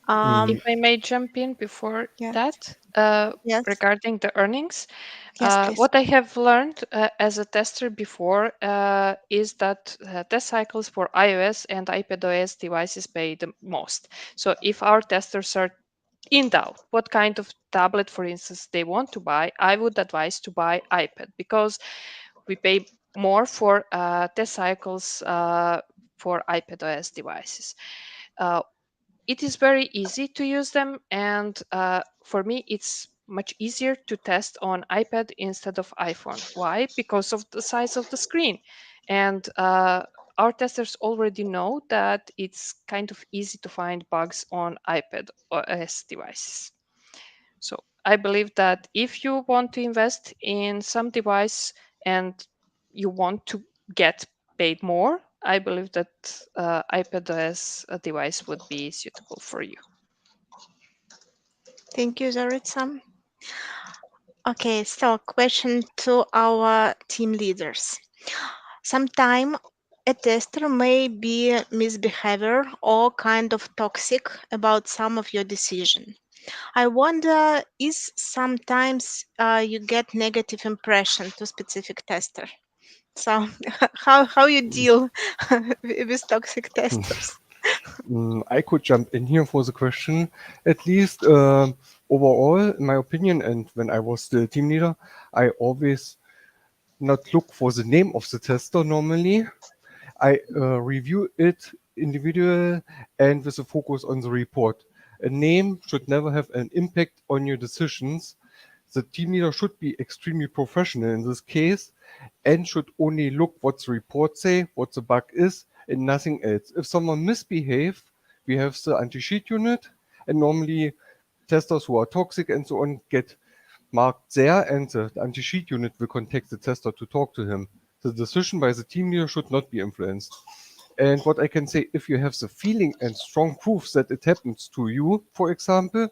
If Um, I may jump in before yes, that, yes, regarding the earnings, yes, please. what I have learned as a tester before is that test cycles for iOS and iPadOS devices pay the most. So if our testers are in doubt what kind of tablet, for instance, they want to buy, I would advise to buy iPad because we pay more for test cycles for iPadOS devices. Uh, it is very easy to use them, and for me it's much easier to test on iPad instead of iPhone. Why? Because of the size of the screen. And our testers already know that it's kind of easy to find bugs on iPad OS devices. So I believe that if you want to invest in some device and you want to get paid more, I believe that iPad OS device would be suitable for you. Thank you, Zaritza. Okay, so question to our team leaders. Sometime a tester may be misbehavior or kind of toxic about some of your decision. I wonder, is sometimes you get negative impression to specific tester? So how you deal with toxic testers? I could jump in here for the question. At least overall, in my opinion, and when I was the team leader, I always not look for the name of the tester normally. I review it individual and with a focus on the report. A name should never have an impact on your decisions. The team leader should be extremely professional in this case and should only look what the report say, what the bug is, and nothing else. If someone misbehaved, we have the anti-cheat unit, and normally testers who are toxic and so on get marked there, and the anti-cheat unit will contact the tester to talk to him. The decision by the team leader should not be influenced. And what I can say, if you have the feeling and strong proofs that it happens to you, for example,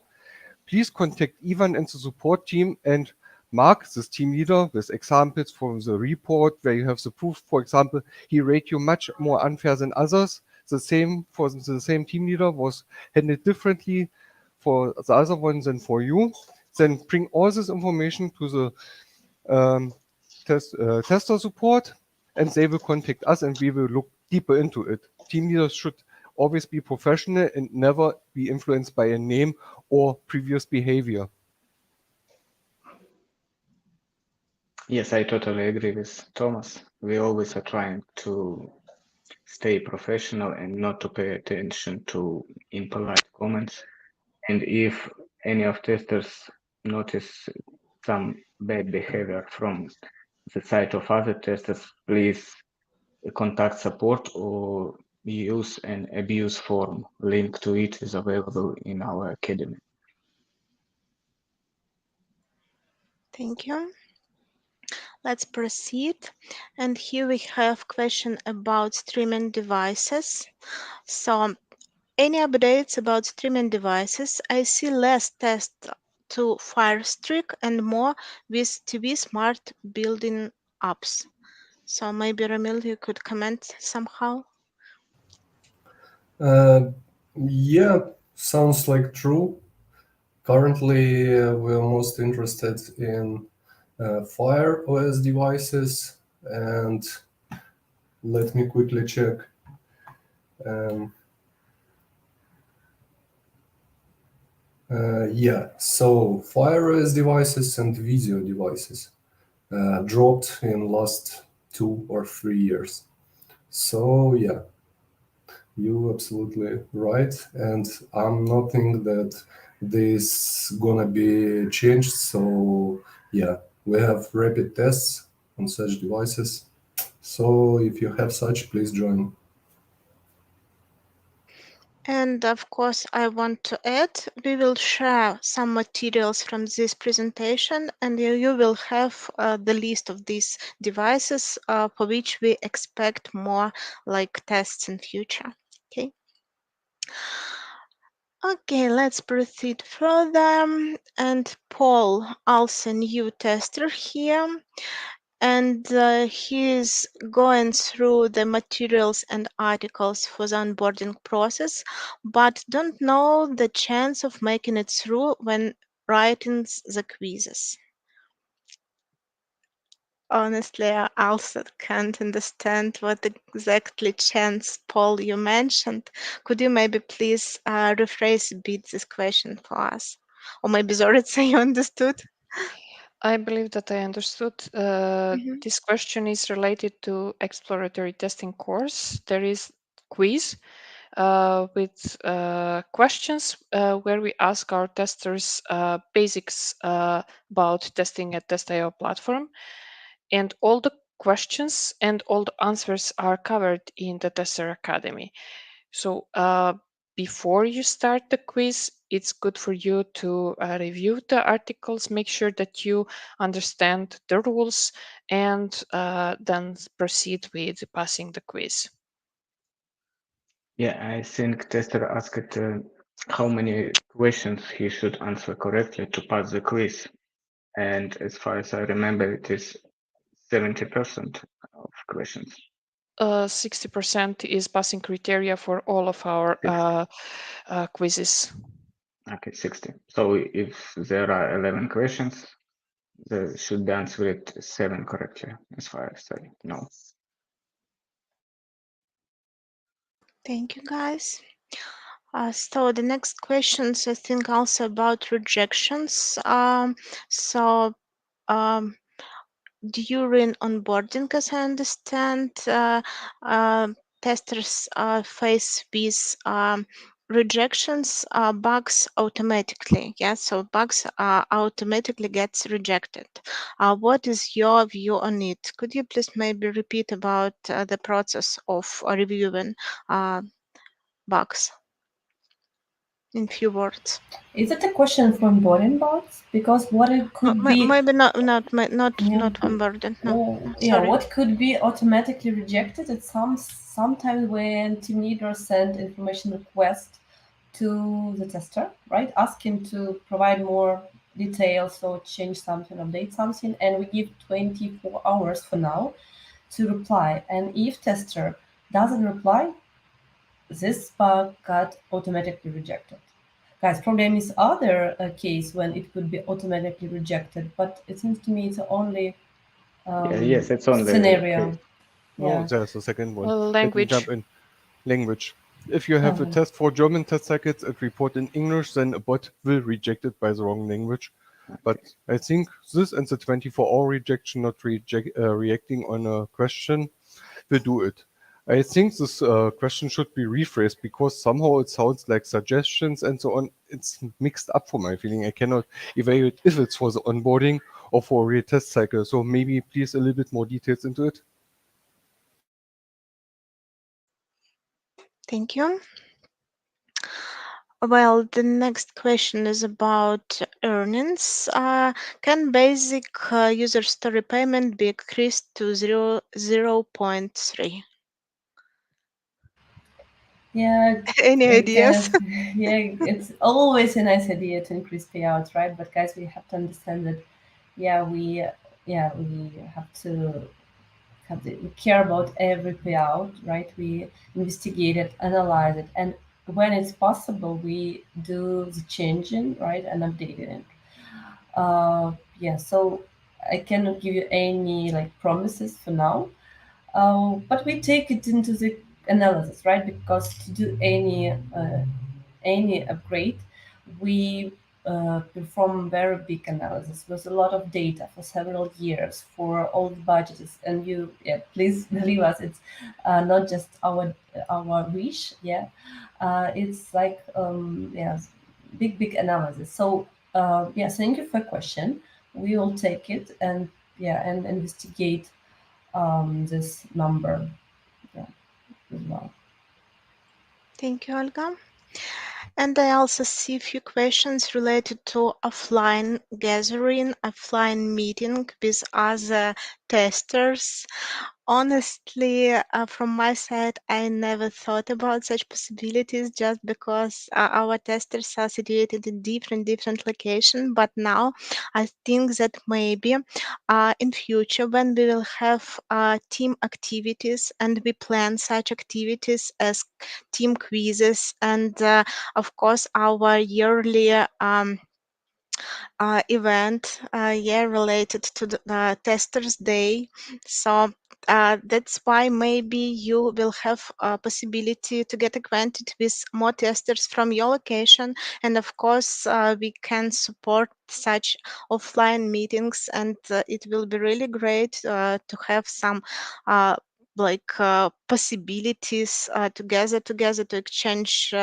please contact Ivan and the support team and mark this team leader with examples from the report where you have the proof. For example, he rated you much more unfair than others. The same for the same team leader was handled differently for the other one than for you. Then bring all this information to the tester support, and they will contact us, and we will look deeper into it. Team leaders should always be professional and never be influenced by a name or previous behavior. Yes, I totally agree with Thomas. We always are trying to stay professional and not to pay attention to impolite comments. And if any of testers notice some bad behavior from the side of other testers, please contact support or use an abuse form. Link to it is available in our academy. Thank you. Let's proceed. And here we have question about streaming devices. So any updates about streaming devices? I see less tests to Fire Stick and more with TV smart building apps. So maybe Ramil, you could comment somehow. Uh, yeah, sounds like true. Currently, we're most interested in Fire OS devices, and Let me quickly check. Yeah, so FireOS devices and video devices dropped in last 2 or 3 years. So yeah, you absolutely right, and I'm not think that this gonna be changed. So yeah, we have rapid tests on such devices. So if you have such, please join. And of course, I want to add, we will share some materials from this presentation, and you will have the list of these devices for which we expect more like tests in future. Okay. Okay, let's proceed further. And Paul, also new tester here, and he is going through the materials and articles for the onboarding process, but don't know the chance of making it through when writing the quizzes. Honestly, I also can't understand what exactly chance, Paul, you mentioned. Could you maybe please rephrase a bit this question for us? Or maybe Zoritsa, you understood? I believe that I understood. Mhm. This question is related to exploratory testing course. There is quiz with questions where we ask our testers basics about testing at Test.io platform. And all the questions and all the answers are covered in the Tester Academy. So before you start the quiz, it's good for you to review the articles, make sure that you understand the rules, and then proceed with passing the quiz. Yeah, I think tester asked how many questions he should answer correctly to pass the quiz. And as far as I remember, it is 70% of questions. 60% is passing criteria for all of our quizzes. Okay, 60. So if there are 11 questions, they should be answered 7 correctly, as far as I know. Thank you, guys. So the next questions, I think, also about rejections. So um, during onboarding, as I understand, testers face with rejections, bugs automatically. Yeah, so bugs automatically gets rejected. What is your view on it? Could you please maybe repeat about the process of reviewing bugs in few words? Is it a question for onboarding bots? Because what it could be, Maybe not yeah. onboarding. No, Well, yeah, sorry. what could be automatically rejected at sometimes when team leader send information request to the tester, right? Ask him to provide more details or change something, update something, and we give 24 hours for now to reply. And if tester doesn't reply, this bug got automatically rejected. Guys, problem is other case when it could be automatically rejected, but it seems to me it's only Yes, it's only scenario. No, Yeah. there's a second one. Let me Language. jump in. Language. If you have a Um, test for German test circuits and report in English, then a bot will reject it by the wrong language. But I think this and the 24-hour rejection, not reacting on a question, will do it. I think this question should be rephrased because somehow it sounds like suggestions and so on. It's mixed up for my feeling. I cannot evaluate if it's for the onboarding or for a real test cycle. So maybe please a little bit more details into it. Thank you. Well, the next question is about earnings. Can basic user story payment be increased to 0.3? yeah, Any I ideas? guess. Yeah, it's always a nice idea to increase payouts, right? But guys, we have to understand that, yeah, we we care about every payout, right? We investigate it, analyze it, and when it's possible, we do the changing, right, and updating it. Yeah, so I cannot give you any like promises for now. But we take it into the analysis, right? Because to do any upgrade, we perform very big analysis with a lot of data for several years for all the budgets. And you, yeah, please believe us, it's not just our wish, yeah. It's like yeah, big analysis. So yeah, thank you for your question. We will take it and yeah, and investigate this number, yeah, as well. Thank you, Olga. And I also see a few questions related to offline gathering, offline meeting with other testers. Honestly, from my side, I never thought about such possibilities just because our testers are situated in different locations. But now I think that maybe in future when we will have team activities and we plan such activities as team quizzes and of course our yearly event, yeah, related to the Testers Day. So that's why maybe you will have a possibility to get acquainted with more testers from your location. And of course, we can support such offline meetings, and it will be really great to have some. Possibilities together to exchange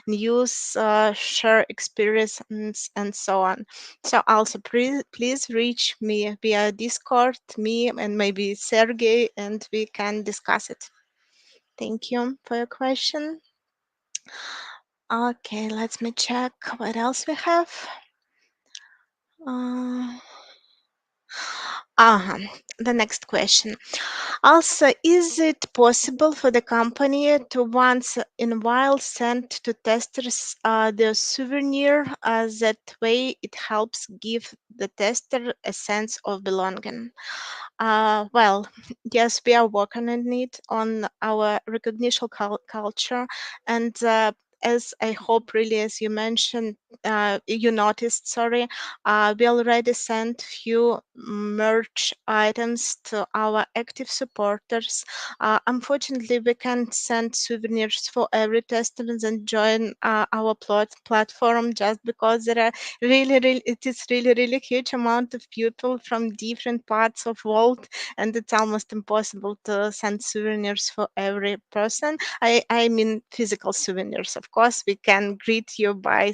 news, share experiences, and so on. So also please reach me via Discord, me and maybe Sergey, and we can discuss it. Thank you for your question. Okay, let me check what else we have. Uh, the next question. Also, is it possible for the company to once in a while send to testers their souvenir? That way it helps give the tester a sense of belonging. Well, yes, we are working on it, on our recognition culture, and as I hope really, as you mentioned, you noticed, sorry, we already sent few merch items to our active supporters. Unfortunately, we can't send souvenirs for every tester and join our platform just because there are it is really huge amount of people from different parts of world, and it's almost impossible to send souvenirs for every person. I mean physical souvenirs. Of course, we can greet you by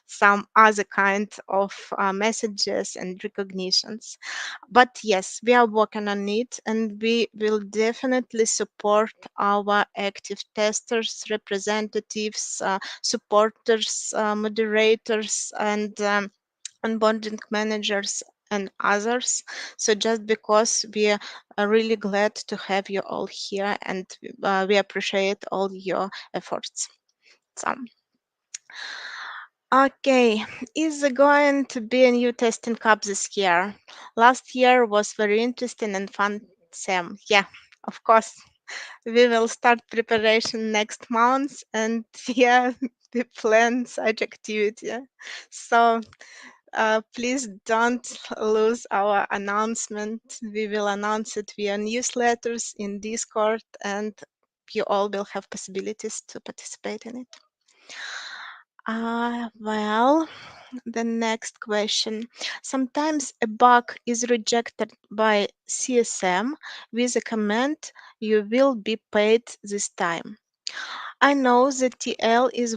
some other kind of messages and recognitions. But yes, we are working on it, and we will definitely support our active testers, representatives, supporters, moderators, and onboarding managers and others. So just because we are really glad to have you all here, and we appreciate all your efforts. So, okay, is there going to be a new testing cup this year? Last year was very interesting and fun, Sam. Yeah, of course. We will start preparation next month, and yeah, we plan such activity. So please don't lose our announcement. We will announce it via newsletters in Discord, and you all will have possibilities to participate in it. Well, the next question. Sometimes a bug is rejected by CSM with a comment, "You will be paid this time." I know that TL is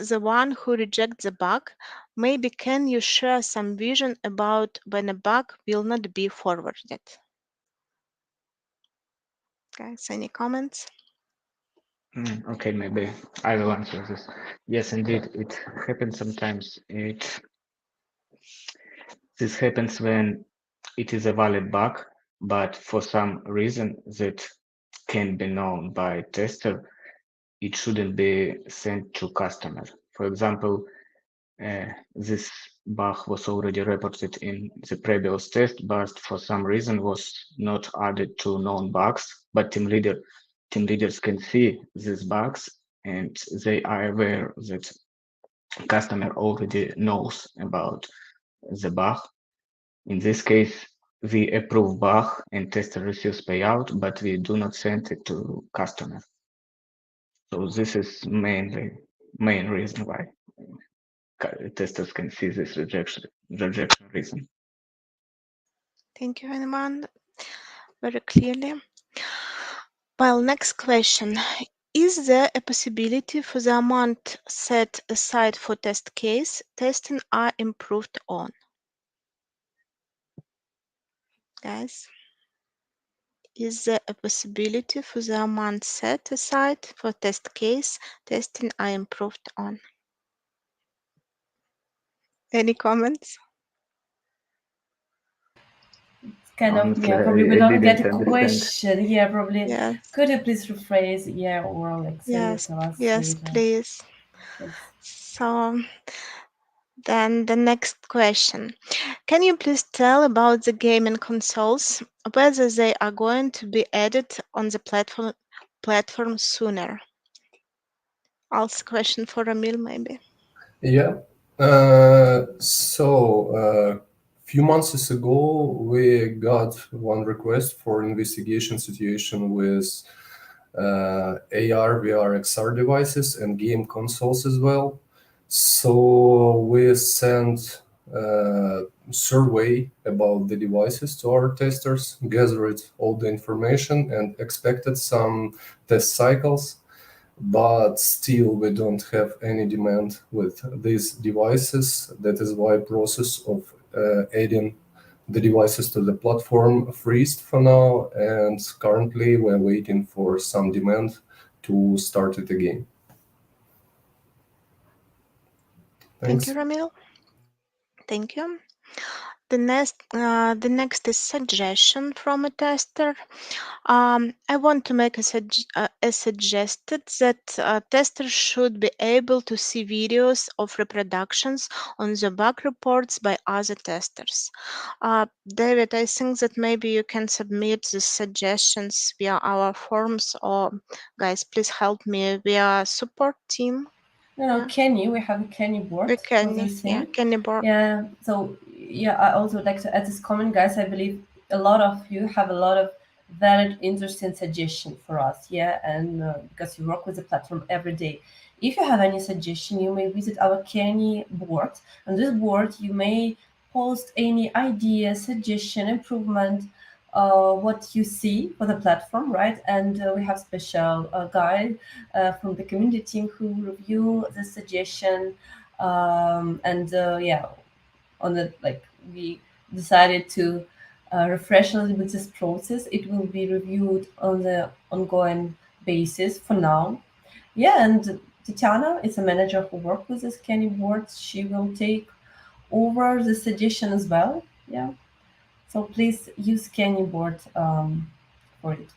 the one who rejects the bug. Maybe can you share some vision about when a bug will not be forwarded? Guys, any comments? Okay, maybe I will answer this. Yes, indeed, it happens sometimes. This happens when it is a valid bug, but for some reason that can be known by tester, it shouldn't be sent to customer. For example, this bug was already reported in the previous test, but for some reason was not added to known bugs. But team leaders can see these bugs, and they are aware that customer already knows about the bug. In this case, we approve bug and tester receives payout, but we do not send it to customer. So this is main reason why testers can see this rejection reason. Thank you, anyone. Very clearly. Well, next question. Is there a possibility for the amount set aside for test case testing are improved on? Guys, is there a possibility for the amount set aside for test case testing are improved on? Any comments? Kind of, Honestly, yeah, probably we I don't get didn't a understand. question. Yeah, probably. Yes, Could you please rephrase? Yeah, or like send it yes, to us yes, later. please. Thanks. So then the next question. Can you please tell about the gaming consoles, whether they are going to be added on the platform sooner? Also question for Ramil maybe. Yeah. Few months ago, we got one request for investigation situation with AR, VR, XR devices and game consoles as well. So we sent a survey about the devices to our testers, gathered all the information and expected some test cycles, but still we don't have any demand with these devices. That is why process of adding the devices to the platform freezed for now, and currently we're waiting for some demand to start it again. Thank you, Thanks. Ramil. Thank you. The next is suggestion from a tester. I want to make a suggested that testers should be able to see videos of reproductions on the bug reports by other testers. David, I think that maybe you can submit the suggestions via our forms, or guys, please help me via support team. No, Yeah. Kenny, we have a Kenny board We for can, this yeah, thing. can you borrow? Yeah, so yeah, I also would like to add this comment, guys. I believe a lot of you have a lot of valid, interesting suggestion for us, yeah, and because you work with the platform every day. If you have any suggestion, you may visit our Kenny board. On this board, you may post any idea, suggestion, improvement, what you see for the platform, right? And we have special guide from the community team who review the suggestion, and yeah, on the like we decided to refresh a little bit this process. It will be reviewed on the ongoing basis for now. Yeah, and Tatiana is a manager who worked with the scanning boards. She will take over the suggestion as well. Yeah, so please use scanning board for it.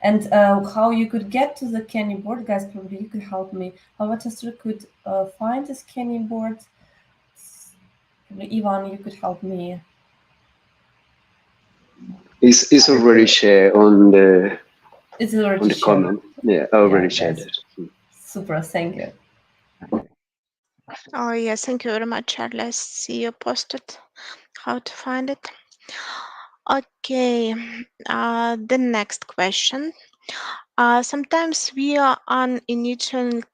And how you could get to the scanning board, guys, probably you could help me. How a tester could find the scanning board. Probably Ivan, you could help me. It's already shared It's on already the shared. comment. Yeah, I Yeah, already shared guys. it. Super, thank you. Oh yes, thank you very much, Charlie. I see you posted how to find it. Okay, the next question. Sometimes we are unintentionally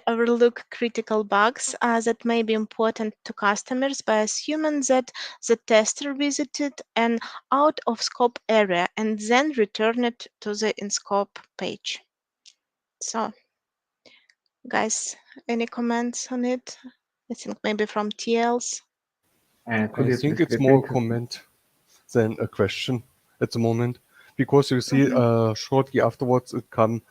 overlook critical bugs that may be important to customers by assuming that the tester visited an out of scope area and then returned to the in scope page. So, guys, any comments on it? I think maybe from TLs. Could I you think please it's more a repeat? comment than a question at the moment, because you see Mhm. shortly afterwards it come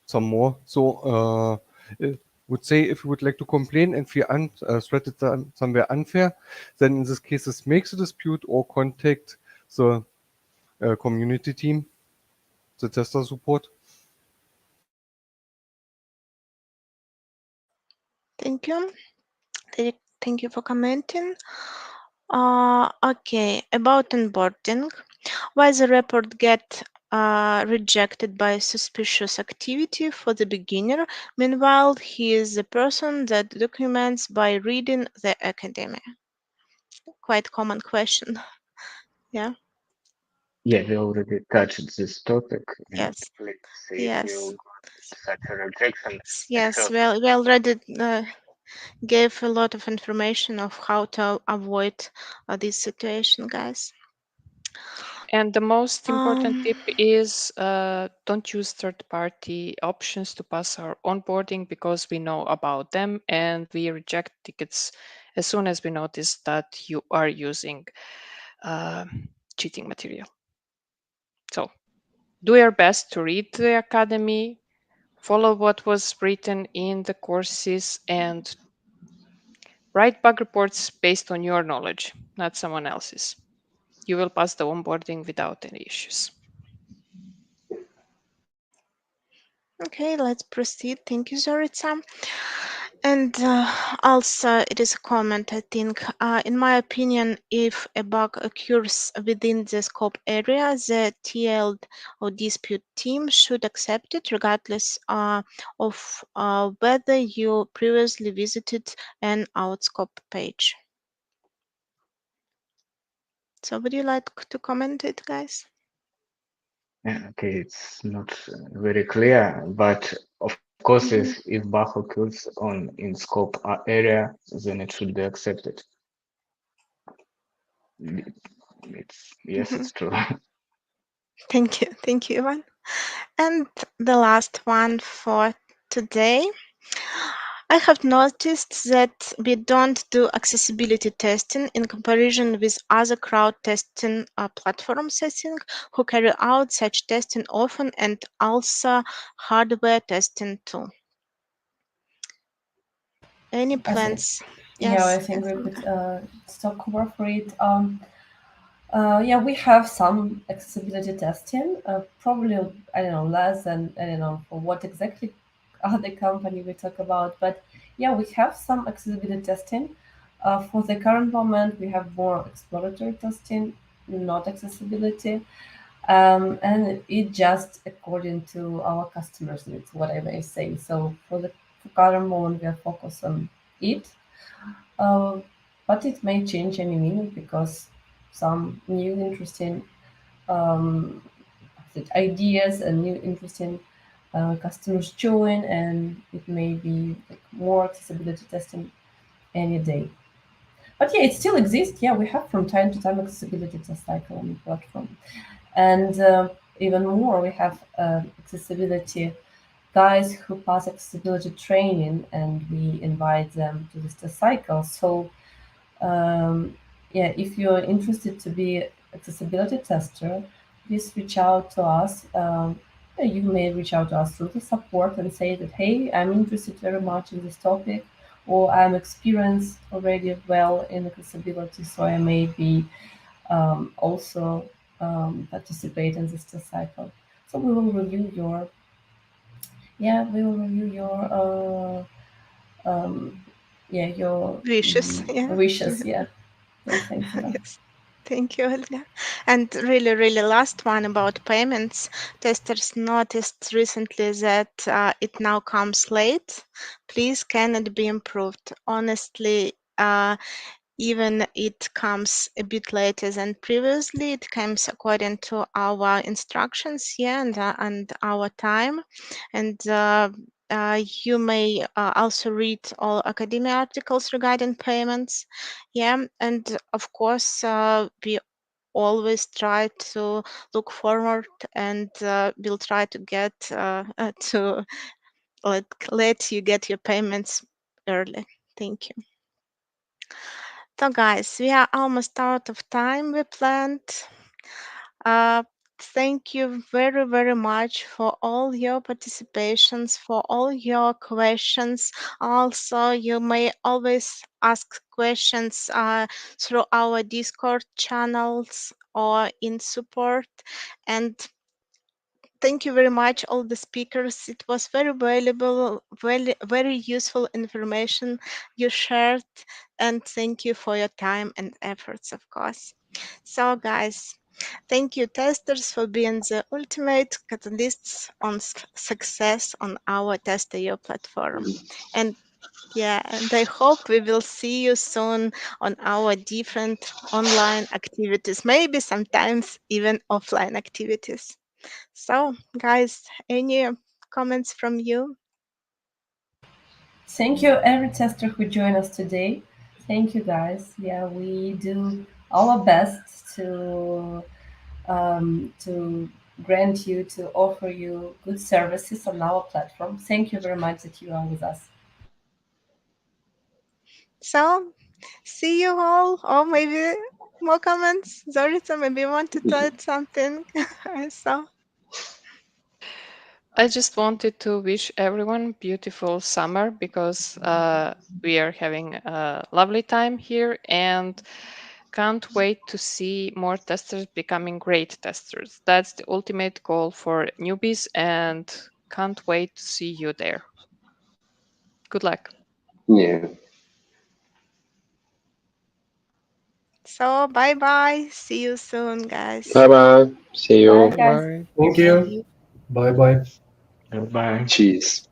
some more. So I would say if you would like to complain and feel threatened somewhere unfair, then in this case, this makes a dispute or contact the community team, the tester support. Thank you. Thank you for commenting. Okay, about onboarding. Why the report get rejected by suspicious activity for the beginner? Meanwhile, he is the person that documents by reading the academy. quite common question. Yeah. Yeah, we already touched this topic, and Yes. let's see if Yes. you got such a rejection at Yes. first. Well, we already gave a lot of information of how to avoid this situation, guys. And the most important Um, tip is don't use third-party options to pass our onboarding because we know about them and we reject tickets as soon as we notice that you are using uh, cheating material. So do your best to read the academy, follow what was written in the courses, and write bug reports based on your knowledge, not someone else's. You will pass the onboarding without any issues. okay, let's proceed. Thank you, Zoritsa. And also, it is a comment, I think. In my opinion, if a bug occurs within the scope area, the TL or dispute team should accept it regardless of whether you previously visited an outscope page. So would you like to comment it, guys? Yeah, okay, it's not very clear, but of course, Mhm. if bug occurs on in scope area, then it should be accepted. Yes, Mhm. it's true. Thank you, Ivan. And the last one for today. I have noticed that we don't do accessibility testing in comparison with other crowd testing platforms, I think, who carry out such testing often and also hardware testing too. Any I think, plans? yeah, I Yes, I think we think. could stop cover for it. Yeah, we have some accessibility testing, probably, I don't know, less than, I don't know, for what exactly other company we talk about. But yeah, we have some accessibility testing. For the current moment, we have more exploratory testing, not accessibility. And it just according to our customers' needs, what I may say. So for the current moment, we are focused on it. Uh, but it may change any minute because some new interesting um, ideas and new interesting customers join, and it may be like more accessibility testing any day. But yeah, it still exists. Yeah, we have from time to time accessibility test cycle on the platform, and even more, we have accessibility guys who pass accessibility training, and we invite them to this test cycle. So yeah, if you're interested to be accessibility tester, please reach out to us. Yeah, you may reach out to us through the support and say that, hey, I'm interested very much in this topic, or I'm experienced already well in accessibility, so I may be also participate in this test cycle. So we will review your, yeah, we will review your, yeah, your Wishes, yeah. wishes. Yeah, yeah, thanks a lot. Yes. Thank you, Olga. And really, really last one about payments. Testers noticed recently that it now comes late. Please, can it be improved? Honestly, even it comes a bit later than previously. It comes according to our instructions, yeah, and our time. And you may also read all academic articles regarding payments, yeah. And of course, we always try to look forward, and we'll try to get to let you get your payments early. Thank you. So, guys, we are almost out of time we planned. Uh, Thank you very, very much for all your participations, for all your questions. Also, you may always ask questions through our Discord channels or in support. And thank you very much, all the speakers. It was very valuable, very, very useful information you shared. And thank you for your time and efforts, of course. So, guys, thank you, testers, for being the ultimate catalysts on success on our Test.io platform. And Yeah, and I hope we will see you soon on our different online activities, maybe sometimes even offline activities. So, guys, any comments from you? Thank you, every tester who joined us today. Thank you, guys. Yeah, we do our best to grant you, to offer you good services on our platform. Thank you very much that you are with us. So, see you all, or maybe more comments. Zorita, maybe you want to tell something. So, I just wanted to wish everyone beautiful summer because we are having a lovely time here and can't wait to see more testers becoming great testers. That's the ultimate goal for newbies and can't wait to see you there. Good luck. Yeah. so bye bye. See you soon, guys. Bye bye. See Bye, you. guys. Bye. Thank See you. you. Bye bye. Bye. Cheers.